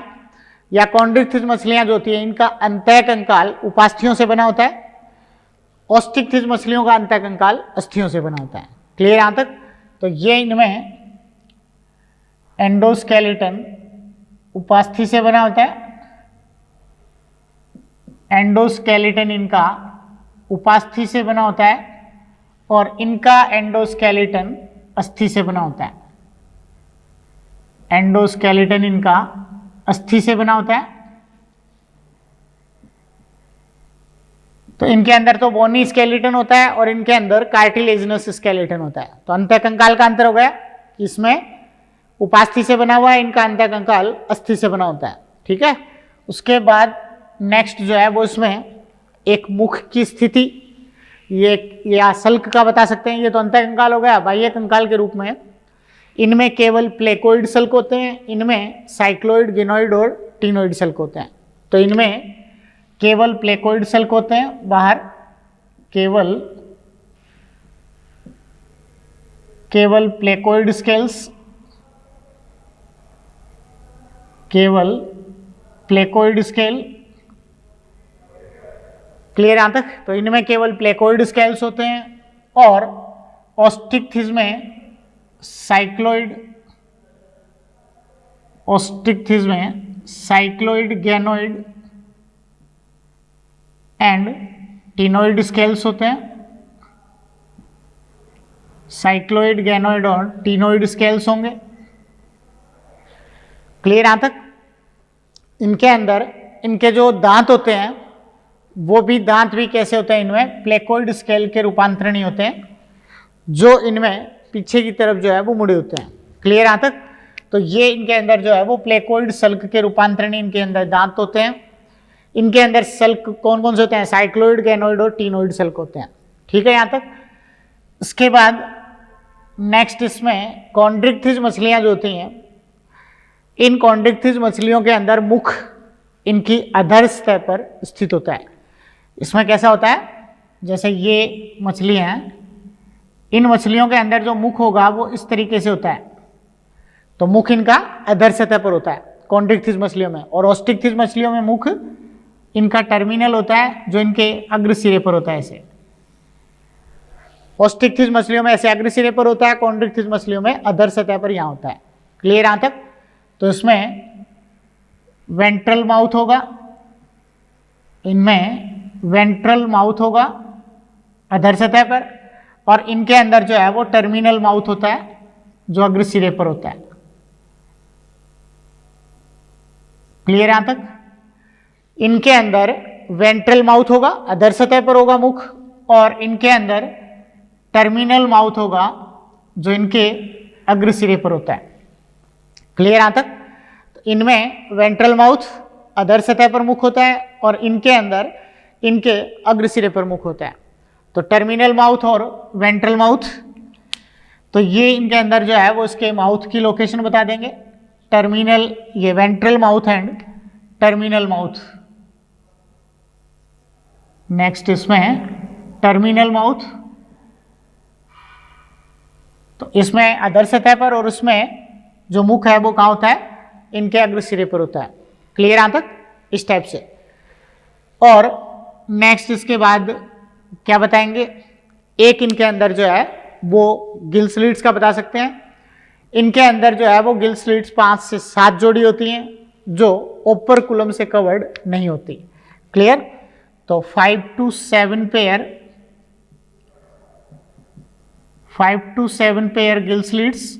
या कॉन्ड्रिक्थिस मछलियां जो होती है इनका अंतः कंकाल उपास्थियों से बना होता है, ओस्टिक्थिस मछलियों का अंतः कंकाल अस्थियों से बना होता है। क्लियर यहां तक? तो ये इनमें एंडोस्केलेटन उपास्थि से बना होता है, एंडोस्केलेटन इनका उपास्थि से बना होता है, और इनका एंडोस्केलेटन अस्थि से बना होता है। एंडोस्केलेटन इनका अस्थि से बना होता है। तो इनके अंदर तो बोनी स्केलेटन होता है और इनके अंदर कार्टिलेजिनस स्केलेटन होता है। तो अंतः कंकाल का अंतर हो गया, इसमें उपास्थि से बना हुआ है, इनका अंतः कंकाल अस्थि से बना होता है। ठीक है? उसके बाद नेक्स्ट जो है वो इसमें एक मुख की स्थिति, ये या सल्क का बता सकते हैं। ये तो अंतः कंकाल हो गया, बाह्य कंकाल के रूप में। इनमें केवल प्लेकोइड सल्क होते हैं, इनमें साइक्लोइड, गिनोइड और टीनोइड सल्क होते हैं। तो इनमें केवल प्लेकोइड सल्क होते हैं, बाहर केवल प्लेकोइड स्केल्स, केवल प्लेकोइड स्केल। क्लियर यहां तक? तो इनमें केवल प्लेकोइड स्केल्स होते हैं, और ओस्टिक्थिस में साइक्लोइड, ओस्टिक्थिस में cycloid, ganoid and ctenoid scales होते हैं। साइक्लोइड, गैनोइड और टीनोइड स्केल्स होंगे। क्लियर यहां तक? इनके अंदर इनके जो दांत होते हैं वो भी दांत भी कैसे होते हैं, इनमें प्लेकोइड स्केल के रूपांतरणी होते हैं, जो इनमें पीछे की तरफ जो है वो मुड़े होते हैं। क्लियर यहां तक? तो ये इनके अंदर जो है वो प्लेकोइड सल्क के रूपांतरणी इनके अंदर दांत होते हैं। इनके अंदर सल्क कौन कौन से होते हैं? साइक्लोइड, गैनोइड और टीनोइड सल्क होते हैं। ठीक है यहां तक? इसके बाद नेक्स्ट इसमें कॉन्ड्रिक्थिस मछलियां जो होती हैं, इन कॉन्ड्रिक्थिस मछलियों के अंदर मुख इनकी अधर सतह पर स्थित होता है। इसमें कैसा होता है, जैसे ये मछलियां हैं, इन मछलियों के अंदर जो मुख होगा वो इस तरीके से होता है। तो मुख इनका अधर सतह पर होता है कॉन्ड्रिक्थिस मछलियों में, और ओस्टिक्थिस मछलियों में मुख इनका टर्मिनल होता है, जो इनके अग्र सिरे पर होता है। ऐसे ओस्टिक्थिस मछलियों में ऐसे अग्र सिरे पर होता है, कॉन्ड्रिक्थिस मछलियों में अधर सतह पर यहाँ होता है। क्लियर यहां तक? तो इसमें वेंट्रल माउथ होगा, इनमें वेंट्रल माउथ होगा अधर सतह पर, और इनके अंदर जो है वो टर्मिनल माउथ होता है, जो अग्र सिरे पर होता है। क्लियर यहां तक? इनके अंदर वेंट्रल माउथ होगा, अधर सतह पर होगा मुख, और इनके अंदर टर्मिनल माउथ होगा जो इनके अग्र सिरे पर होता है। क्लियर यहां तक? तो इनमें वेंट्रल माउथ अधर सतह पर मुख होता है और इनके अंदर इनके अग्र सिरे पर मुख होता है। तो टर्मिनल माउथ और वेंट्रल माउथ, तो ये इनके अंदर जो है वो इसके माउथ की लोकेशन बता देंगे। टर्मिनल, ये ventral mouth and terminal mouth. Next इसमें है टर्मिनल माउथ, तो इसमें अधर सतह पर और उसमें जो मुख है वो कहाँ होता है? इनके अग्र सिरे पर होता है। क्लियर यहां तक? इस टाइप से। और नेक्स्ट इसके बाद क्या बताएंगे? एक इनके अंदर जो है वो गिल स्लिट्स का बता सकते हैं। इनके अंदर जो है वो गिल स्लिट्स 5 से 7 जोड़ी होती हैं जो ओपर्कुलम से कवर्ड नहीं होती। क्लियर? तो 5 to 7 pair gill slits,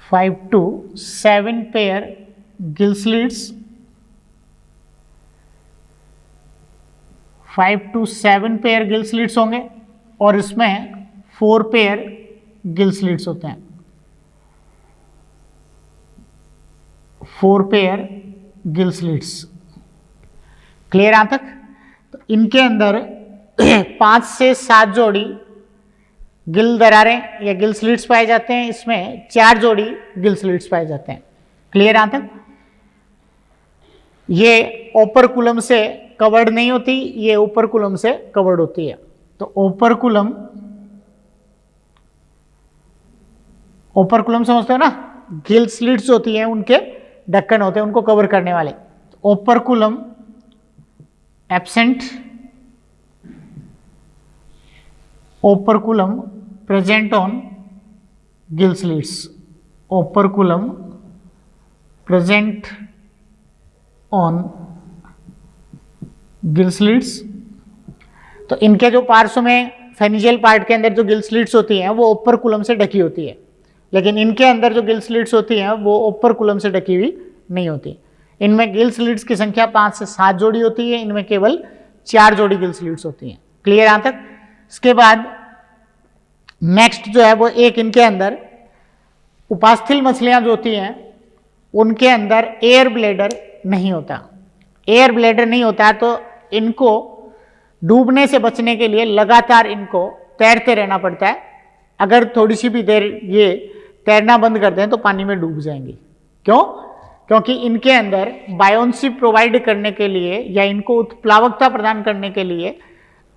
5 to 7 pair gill slits, 5 to 7 pair gill slits होंगे और इसमें 4 पेयर गिल स्लिट्स होते हैं। 4 पेयर गिल स्लिट्स। क्लियर यहां तक? तो इनके अंदर 5 से 7 जोड़ी गिल दरारें या गिल स्लिट्स पाए जाते हैं, इसमें 4 जोड़ी गिल स्लिट्स पाए जाते हैं। क्लियर यहां तक? ये ओपर्कुलम से कवर्ड नहीं होती, ये ओपर्कुलम से कवर्ड होती है। तो ओपर्कुलम समझते हो ना? गिल स्लिट्स होती हैं, उनके ढक्कन होते हैं उनको कवर करने वाले। Operculum absent, operculum present on gill slits. Operculum present on gill slits. तो इनके जो पार्श्व में फेनिजियल पार्ट के अंदर जो गिल स्लिट्स होती हैं वो ओपर्कुलम से ढकी होती है, लेकिन इनके अंदर जो गिल स्लिट्स होती हैं वो ओपर्कुलम से ढकी हुई नहीं होती। इनमें गिल स्लिट्स की संख्या 5 से 7 जोड़ी होती है, इनमें केवल 4 जोड़ी गिल स्लिट्स होती हैं। क्लियर यहां तक? इसके बाद नेक्स्ट जो है वो एक इनके अंदर उपास्थल मछलियां जो होती हैं उनके अंदर एयर ब्लैडर नहीं होता। एयर ब्लैडर नहीं होता तो इनको डूबने से बचने के लिए लगातार इनको तैरते रहना पड़ता है। अगर थोड़ी सी भी देर ये तैरना बंद कर दें तो पानी में डूब जाएंगी। क्यों? क्योंकि इनके अंदर बायोन्सी प्रोवाइड करने के लिए या इनको उत्प्लावकता प्रदान करने के लिए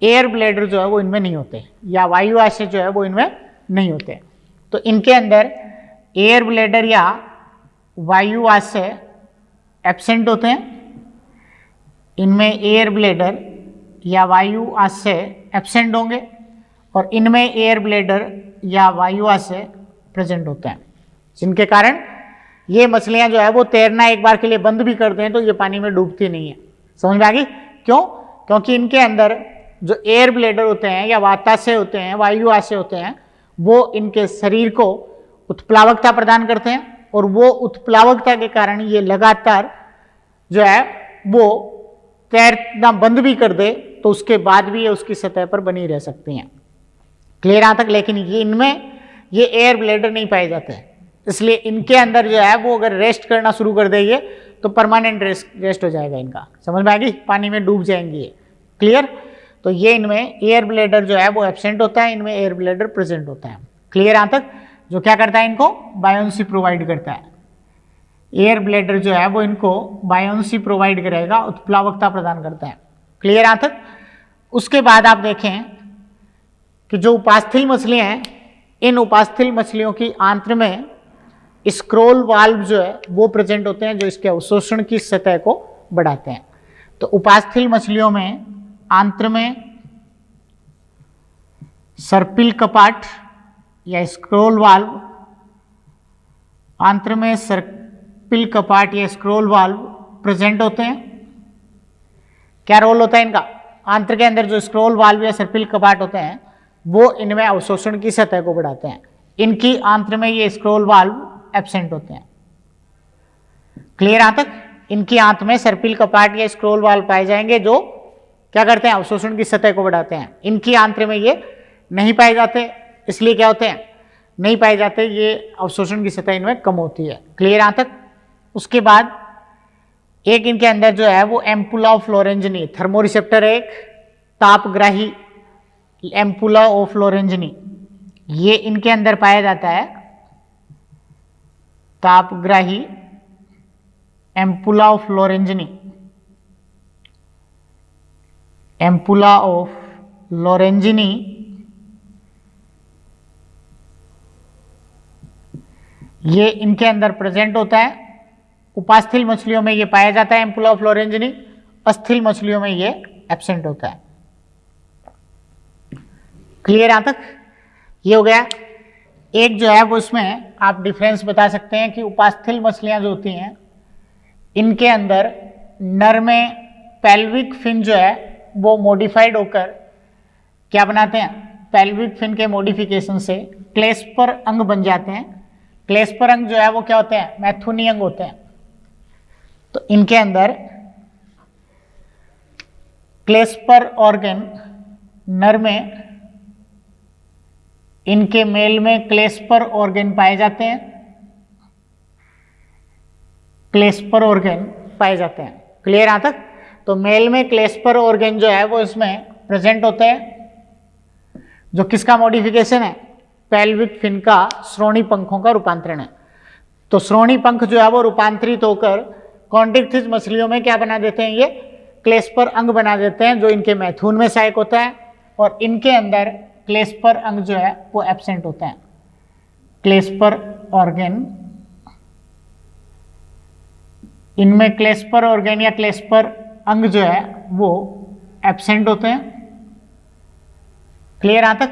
एयर ब्लैडर जो है वो इनमें नहीं होते, या वायु आशय जो है वो इनमें नहीं होते। तो इनके अंदर एयर ब्लैडर या वायु आशय एब्सेंट होते हैं। इनमें एयर ब्लैडर या वायु आशय एब्सेंट होंगे और इनमें एयर ब्लैडर या वायु आशय प्रेजेंट होते हैं, जिनके कारण ये मछलियां जो है वो तैरना एक बार के लिए बंद भी कर दें तो ये पानी में डूबती नहीं है। समझ में आ गई? क्यों? क्योंकि इनके अंदर जो एयर ब्लैडर होते हैं या वाताशय होते हैं, वायु आशय होते हैं, वो इनके शरीर को उत्प्लावकता प्रदान करते हैं और वो उत्प्लावकता के कारण ये लगातार जो है वो तैरना बंद भी कर दे तो उसके बाद भी ये उसकी सतह पर बनी रह सकती हैं। क्लियर यहां तक? लेकिन ये इनमें ये एयर ब्लैडर नहीं पाए जाते हैं, इसलिए इनके अंदर जो है वो अगर रेस्ट करना शुरू कर देंगे तो परमानेंट रेस्ट हो जाएगा इनका। समझ में आ गई? पानी में डूब जाएंगी ये। क्लियर? तो ये इनमें एयर ब्लैडर जो है वो एब्सेंट होता है, इनमें एयर ब्लैडर प्रेजेंट होता है। क्लियर यहां तक? जो क्या करता है इनको बायोन्सी प्रोवाइड करता है। एयर ब्लैडर जो है वो इनको बायोन्सी प्रोवाइड करेगा, उत्प्लावकता प्रदान करता है। क्लियर यहां तक? उसके बाद आप देखें कि जो उपास्थल मछलियां हैं, इन उपास्थल मछलियों की आंत्र में स्क्रोल वाल्व जो है वो प्रेजेंट होते हैं जो इसके अवशोषण की सतह को बढ़ाते हैं। तो उपास्थल मछलियों में आंत्र में सर्पिल कपाट या स्क्रोल वाल्व, आंत्र में सर्पिल कपाट या स्क्रोल वाल्व प्रेजेंट होते हैं। क्या रोल होता है इनका? आंत्र के अंदर जो स्क्रोल वाल्व या सर्पिल कपाट होते हैं वो इनमें अवशोषण की सतह को बढ़ाते हैं। इनकी आंत्र में ये स्क्रोल वाल्व एब्सेंट होते हैं। क्लियर यहाँ तक? इनकी आंत में सर्पिल कपाट या स्क्रोल वाल पाए जाएंगे जो क्या करते हैं, अवशोषण की सतह को बढ़ाते हैं। इनकी आंत्र में ये नहीं पाए जाते, इसलिए क्या होते हैं, नहीं पाए जाते, ये अवशोषण की सतह इनमें कम होती है। क्लियर यहाँ तक? उसके बाद एक इनके अंदर जो है वो एम्पुला ऑफ लोरेंजनी, थर्मोरिसेप्टर एक तापग्राही एम्पुला ऑफ लोरेंजनी, ये इनके अंदर पाया जाता है, तापग्राही एम्पुला ऑफ लोरेंजनी, एम्पुला ऑफ लोरेंजनी, ये इनके अंदर प्रेजेंट होता है। उपास्थल मछलियों में ये पाया जाता है एम्पुला ऑफ लोरेंजनी, अस्थिल मछलियों में ये एब्सेंट होता है। क्लियर यहां तक? ये हो गया। एक जो है वो इसमें आप डिफरेंस बता सकते हैं कि उपास्थल मछलियां जो होती हैं इनके अंदर नर में पेल्विक फिन जो है वो मॉडिफाइड होकर क्या बनाते हैं, पेल्विक फिन के मॉडिफिकेशन से क्लेस्पर अंग बन जाते हैं। क्लेस्पर अंग जो है वो क्या होते हैं, मैथुनी अंग होते हैं। तो इनके अंदर क्लेस्पर ऑर्गन नर में, इनके मेल में क्लेस्पर ऑर्गन पाए जाते हैं, क्लेस्पर ऑर्गन पाए जाते हैं। क्लियर यहां तक? तो मेल में क्लेस्पर ऑर्गन जो है वो इसमें प्रेजेंट होते हैं, जो किसका मॉडिफिकेशन है, पेल्विक फिन का श्रोणी पंखों का रूपांतरण है। तो श्रोणी पंख जो है वो रूपांतरित होकर कॉन्ड्रिक्थिस मछलियों में क्या बना देते हैं, ये क्लेस्पर अंग बना देते हैं जो इनके मैथुन में सहायक होता है, और इनके अंदर क्लेस्पर अंग जो है वो एब्सेंट होता है। क्लेस्पर ऑर्गन, इनमें क्लेस्पर ऑर्गन या क्लेस्पर अंग जो है वो एब्सेंट होते हैं। क्लियर यहां तक?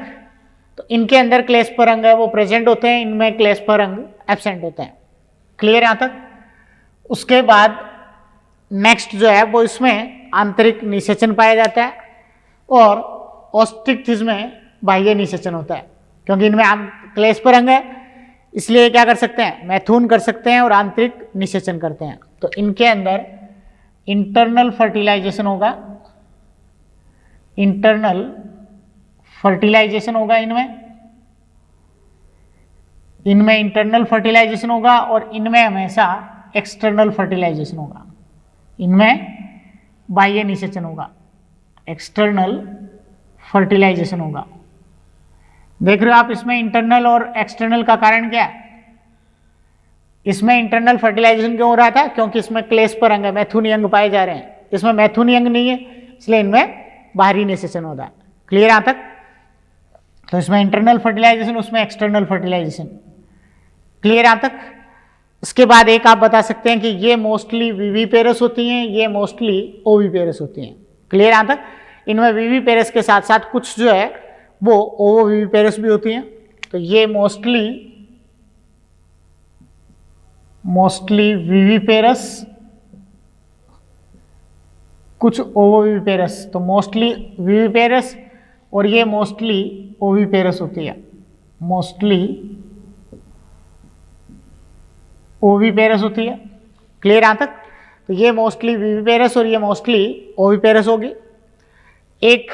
तो इनके अंदर क्लेस्पर अंग है वो प्रेजेंट होते हैं, इनमें क्लेस्पर अंग एब्सेंट होते हैं। क्लियर यहां तक? उसके बाद नेक्स्ट जो है वो इसमें आंतरिक निषेचन पाया जाता है, और ऑस्टिक्थिस में बाह्य निषेचन होता है। क्योंकि इनमें क्लेस्पर अंग है इसलिए क्या कर सकते हैं, मैथुन कर सकते हैं और आंतरिक निषेचन करते हैं। तो इनके अंदर इंटरनल फर्टिलाइजेशन होगा, इंटरनल फर्टिलाइजेशन होगा इनमें इंटरनल फर्टिलाइजेशन होगा, और इनमें हमेशा एक्सटर्नल फर्टिलाइजेशन होगा। इनमें बाह्य निषेचन होगा, एक्सटर्नल फर्टिलाइजेशन होगा। देख रहे हो आप इसमें इंटरनल और एक्सटर्नल का कारण क्या है? इसमें इंटरनल फर्टिलाइजेशन क्यों हो रहा था, क्योंकि इसमें क्लेस्पर अंग है, मैथुनी अंग पाए जा रहे हैं। इसमें मैथुनी अंग नहीं है इसलिए इनमें बाहरी निषेचन होता है। क्लियर यहां तक? तो इसमें इंटरनल फर्टिलाइजेशन, उसमें एक्सटर्नल फर्टिलाइजेशन। क्लियर यहां तक? इसके बाद एक आप बता सकते हैं कि ये मोस्टली विविपेरस होती हैं, ये मोस्टली ओविपेरस होती हैं। क्लियर यहां तक? इनमें विविपेरस के साथ साथ कुछ जो है वो ओवोविविपेरस भी होती हैं। तो ये मोस्टली विविपेरस, कुछ ओवोविविपेरस, तो मोस्टली विविपेरस, और ये मोस्टली ओविपेरस होती है, मोस्टली ओविपेरस होती है। क्लियर यहां तक? तो ये मोस्टली विविपेरस और ये मोस्टली ओविपेरस होगी। एक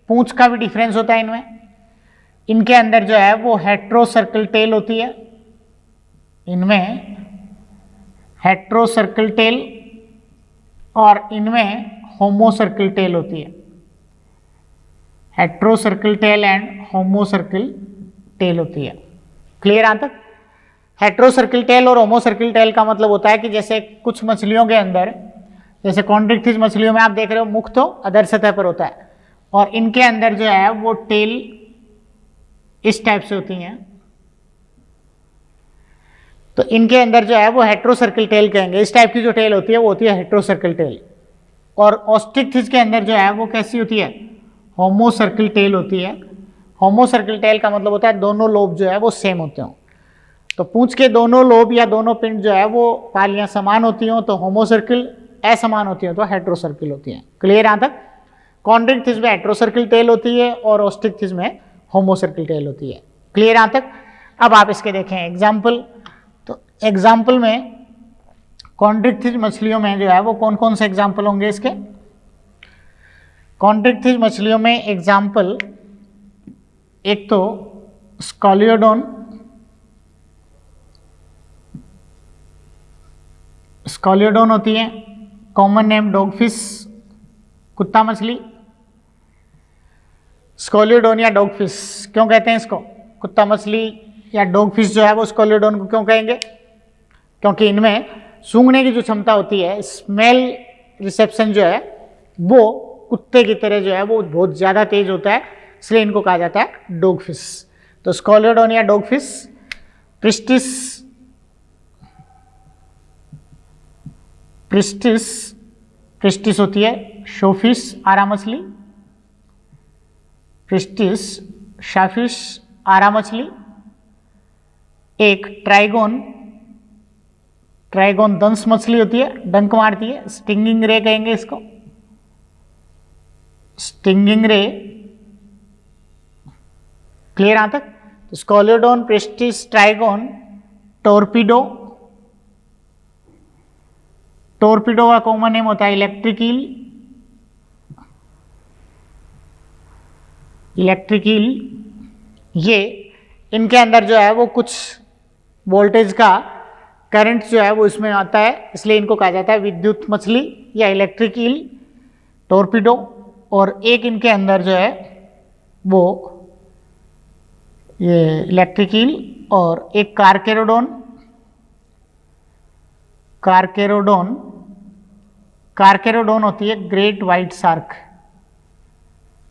पूंछ का भी डिफरेंस होता है इनमें, इनके अंदर जो है वो हेट्रोसर्कल टेल होती है, इनमें हेट्रोसर्कल टेल, और इनमें होमोसर्कल टेल होती है, हेट्रोसर्कल टेल एंड होमोसर्कल टेल होती है। क्लियर यहां तक? हेट्रोसर्कल टेल और होमोसर्कल टेल का मतलब होता है कि जैसे कुछ मछलियों के अंदर, जैसे कॉन्ड्रिक्थिस मछलियों में आप देख रहे हो मुख तो अधर सतह पर होता है, और इनके अंदर जो है वो टेल इस टाइप से होती हैं। तो इनके अंदर जो है वो हेट्रोसर्कल टेल कहेंगे, इस टाइप की जो टेल होती है वो होती है हेट्रोसर्कल टेल। और ऑस्टिक्थिस के अंदर जो है वो कैसी होती है, होमोसर्कल टेल होती है। होमोसर्कल टेल का मतलब होता है दोनों लोब जो है वो सेम होते हों। तो पूंछ के दोनों लोब या दोनों पिंड जो है वो पालियां समान होती हों तो होमोसर्कल, असमान होती हो तो हेट्रोसर्कल होती हैं। क्लियर यहां तक? कॉन्ड्रिक्थिस में हेट्रोसर्कल टेल होती है और ऑस्टिक्थिस में होमोसर्कल टेल होती है। क्लियर यहां तक? अब आप इसके देखें एग्जाम्पल। तो एग्जाम्पल में कॉन्ट्रिक्थिज मछलियों में जो है वो कौन कौन से एग्जाम्पल होंगे इसके? कॉन्ट्रिक्थिज मछलियों में एग्जाम्पल एक तो स्कॉलियोडोन, स्कॉलियोडोन होती है, कॉमन नेम डॉगफिश, कुत्ता मछली। स्कॉलियोडोन या डॉगफिश क्यों कहते हैं इसको? कुत्ता मछली या डॉगफिश जो है वो स्कॉलियोडोन को क्यों कहेंगे? क्योंकि इनमें सूंघने की जो क्षमता होती है, स्मेल रिसेप्शन जो है वो कुत्ते की तरह जो है वो बहुत ज़्यादा तेज होता है, इसलिए इनको कहा जाता है डॉगफिश। तो स्कॉलियोडोन या डॉगफिश। प्रिस्टिस, प्रिस्टिस, प्रिस्टिस होती है शोफिश, आरा मछली। प्रिस्टिस, शाफिश, आरा मछली। एक ट्राइगोन, ट्राइगोन दंश मछली होती है, डंक मारती है, स्टिंगिंग रे कहेंगे इसको, स्टिंगिंग रे। क्लियर यहां तक? तो स्कॉलियोडोन, प्रिस्टिस, ट्राइगोन, टोरपीडो। टोरपीडो का कॉमन नेम होता है इलेक्ट्रिक ईल, इलेक्ट्रिक ईल। ये इनके अंदर जो है वो कुछ वोल्टेज का करंट जो है वो इसमें आता है, इसलिए इनको कहा जाता है विद्युत मछली या इलेक्ट्रिक ईल, टोरपीडो। और एक इनके अंदर जो है वो ये इलेक्ट्रिक ईल, और एक कार्केरोडोन, कार्केरोडोन, कार्केरोडोन होती है great white shark,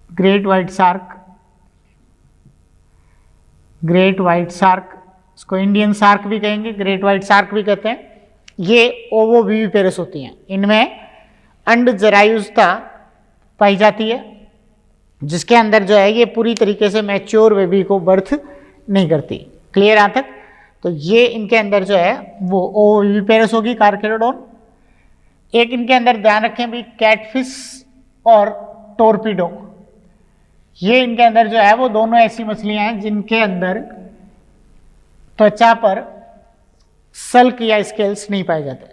great white shark, great white shark, इसको इंडियन शार्क भी कहेंगे, ग्रेट व्हाइट शार्क भी कहते हैं। ये ओवोविविपेरस होती हैं, इनमें अंड जरायुजता पाई जाती है, जिसके अंदर जो है ये पूरी तरीके से मैच्योर बेबी को बर्थ नहीं करती। क्लियर यहां तक? तो ये इनके अंदर जो है वो ओवोविविपेरस होगी, कार्केरोडोन। एक इनके अंदर ध्यान रखें भी, कैटफिश और टोरपीडो, ये इनके अंदर जो है वो दोनों ऐसी मछलियां हैं जिनके अंदर त्वचा पर सल्क या स्केल्स नहीं पाए जाते,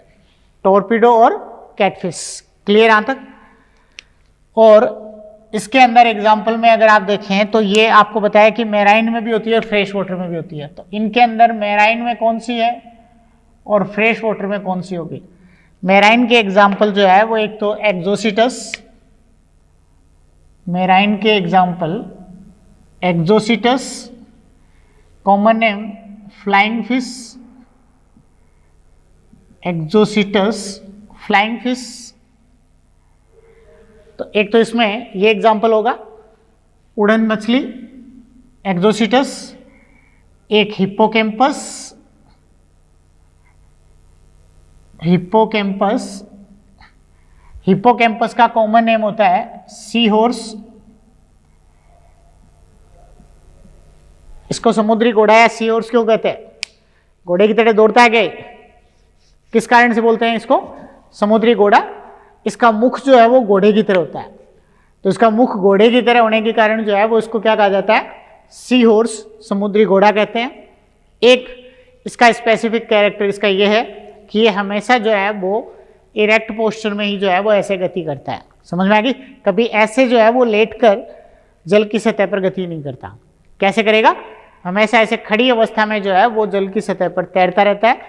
टोरपीडो और कैटफिश। क्लियर यहां तक? और इसके अंदर एग्जाम्पल में अगर आप देखें तो ये आपको बताया कि मैराइन में भी होती है और फ्रेश वाटर में भी होती है। तो इनके अंदर मैराइन में कौन सी है और फ्रेश वाटर में कौन सी होगी? मैराइन के एग्जाम्पल जो है वो एक तो एक्सोसिटस, मैराइन के example एक्सोसिटस, common name flying fish, एक्सोसिटस flying fish. तो एक तो इसमें ये एग्जाम्पल होगा उड़न मछली एक्सोसिटस, एक हिप्पोकैम्पस, हिप्पोकैम्पस, हिप्पोकैम्पस का कॉमन नेम होता है सी हॉर्स, इसको समुद्री घोड़ा या सी हॉर्स क्यों कहते हैं? घोड़े की तरह दौड़ता है क्या? किस कारण से बोलते हैं इसको समुद्री घोड़ा? इसका मुख जो है वो घोड़े की तरह होता है, तो इसका मुख घोड़े की तरह होने के कारण जो है वो इसको क्या कहा जाता है? सी हॉर्स, समुद्री घोड़ा कहते हैं। एक इसका स्पेसिफिक कैरेक्टर इसका ये है कि ये हमेशा जो है वो इरेक्ट पोस्चर में ही जो है वो ऐसे गति करता है। समझ में आ गई? कभी ऐसे जो है वो लेटकर जल की सतह पर गति नहीं करता। कैसे करेगा? हमेशा ऐसे खड़ी अवस्था में जो है वो जल की सतह पर तैरता रहता है।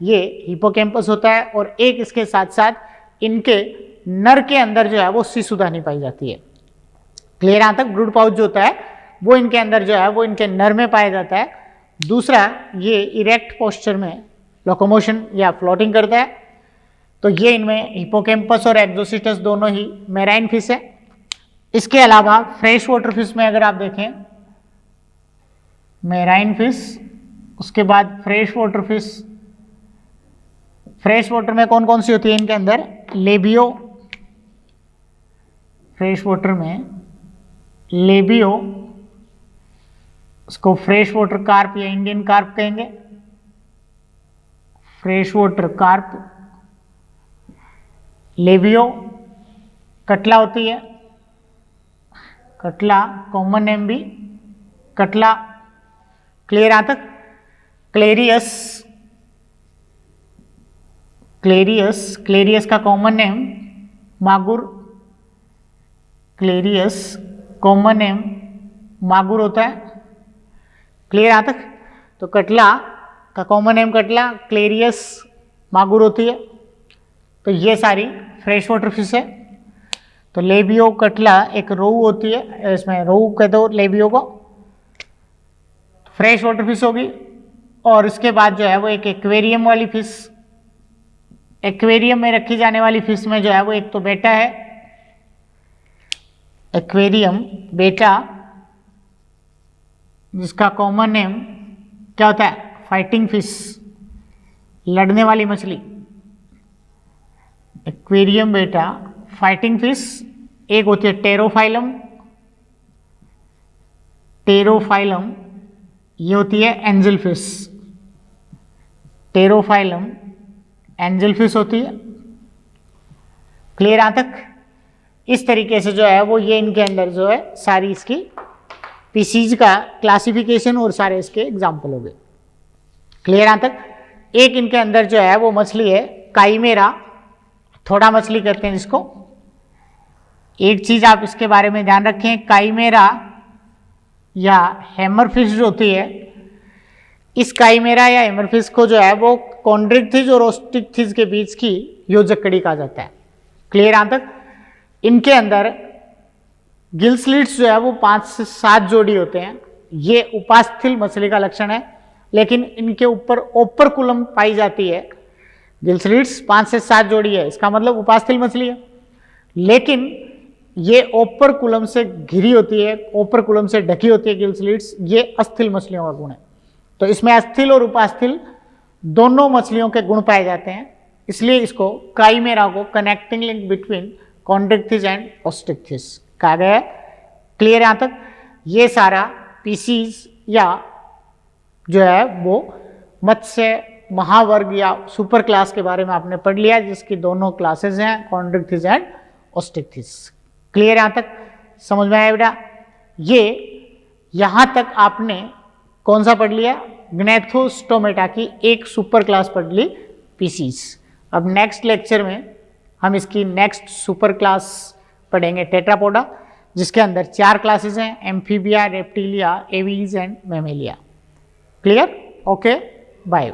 ये हिप्पोकैम्पस होता है। और एक इसके साथ साथ इनके नर के अंदर जो है वो शिशुदानी पाई जाती है। क्लियर यहां तक? ब्रूड पाउच जो होता है वो इनके अंदर जो है वो इनके नर में पाया जाता है। दूसरा, ये इरेक्ट पोस्चर में लोकोमोशन या फ्लोटिंग करता है। तो ये इनमें हिप्पोकैम्पस और एक्सोसिटस दोनों ही मैराइन फिश है। इसके अलावा फ्रेश वाटर फिश में अगर आप देखें, मैराइन फिश, उसके बाद fresh water fish. Fresh water में कौन कौन सी होती है इनके अंदर? लेबियो, फ्रेश वाटर में लेबियो, उसको फ्रेश वाटर कार्प या इंडियन कार्प कहेंगे, फ्रेश वाटर कार्प, लेबियो। कटला होती है, कटला कॉमन नेम भी कटला। क्लियर यहां तक? क्लेरियस, क्लेरियस, क्लेरियस का कॉमन नेम मागुर, क्लेरियस कॉमन नेम मागुर होता है। क्लियर यहाँ तक? तो कटला का कॉमन नेम कटला, क्लेरियस मागुर होती है। तो ये सारी फ्रेश वाटर फिश है। तो लेबियो कटला एक रोहू होती है, इसमें रोहू कहते हो लेबियो को, फ्रेश वाटर फिश होगी। और इसके बाद जो है वो एक एक्वेरियम वाली फिश, एक्वेरियम में रखी जाने वाली फिश में जो है वो एक तो बेटा है, एक्वेरियम बेटा, जिसका कॉमन नेम क्या होता है? फाइटिंग फिश, लड़ने वाली मछली। एक्वेरियम बेटा फाइटिंग फिश। एक होती है टेरोफाइलम, टेरोफाइलम ये होती है angel fish, Pterophyllum angel fish होती है। क्लियर यहाँ तक? इस तरीके से जो है वो ये इनके अंदर जो है सारी इसकी पीसीज का क्लासिफिकेशन और सारे इसके एग्जाम्पल हो गए। क्लियर यहाँ तक? एक इनके अंदर जो है वो मछली है काइमेरा, थोड़ा मछली कहते हैं जिसको। एक चीज आप इसके बारे में ध्यान रखें, काइमेरा या हैमरफिश जो होती है, इस काइमेरा या हैमरफिश को जो है वो कॉन्ड्रिक्थिज और ओस्टिक्थिज के बीच की योजक कड़ी कहा जाता है। क्लियर यहाँ तक? इनके अंदर गिल स्लिट्स जो है वो 5 से 7 जोड़ी होते हैं। ये उपास्थल मछली का लक्षण है, लेकिन इनके ऊपर ओपरकुलम पाई जाती है। गिल स्लिट्स 5 से 7 जोड़ी है, इसका मतलब उपास्थल मछली है, लेकिन ये ओपरकुलम से घिरी होती है, ओपरकुलम से ढकी होती है गिल स्लिट्स। ये अस्थिल मछलियों का गुण है। तो इसमें अस्थिल और उपास्थल दोनों मछलियों के गुण पाए जाते हैं, इसलिए इसको काइमेरा को कनेक्टिंग लिंक बिटवीन कॉन्ड्रिक्थिज एंड ओस्टिक्थिज कहा गया है। क्लियर यहाँ तक? ये सारा पीसीज या जो है वो मत्स्य महावर्ग या सुपर क्लास के बारे में आपने पढ़ लिया, जिसकी दोनों क्लासेस हैं, कॉन्ड्रिक्थिज एंड ओस्टिक्थिज। क्लियर यहाँ तक? समझ में आया बेटा? ये यहाँ तक आपने कौन सा पढ़ लिया? ग्नैथोस्टोमेटा की एक सुपर क्लास पढ़ ली, पीसीज। अब नेक्स्ट लेक्चर में हम इसकी नेक्स्ट सुपर क्लास पढ़ेंगे टेट्रापोडा, जिसके अंदर 4 क्लासेस हैं, Amphibia, Reptilia, Aves and Mammalia. Clear? Okay, bye.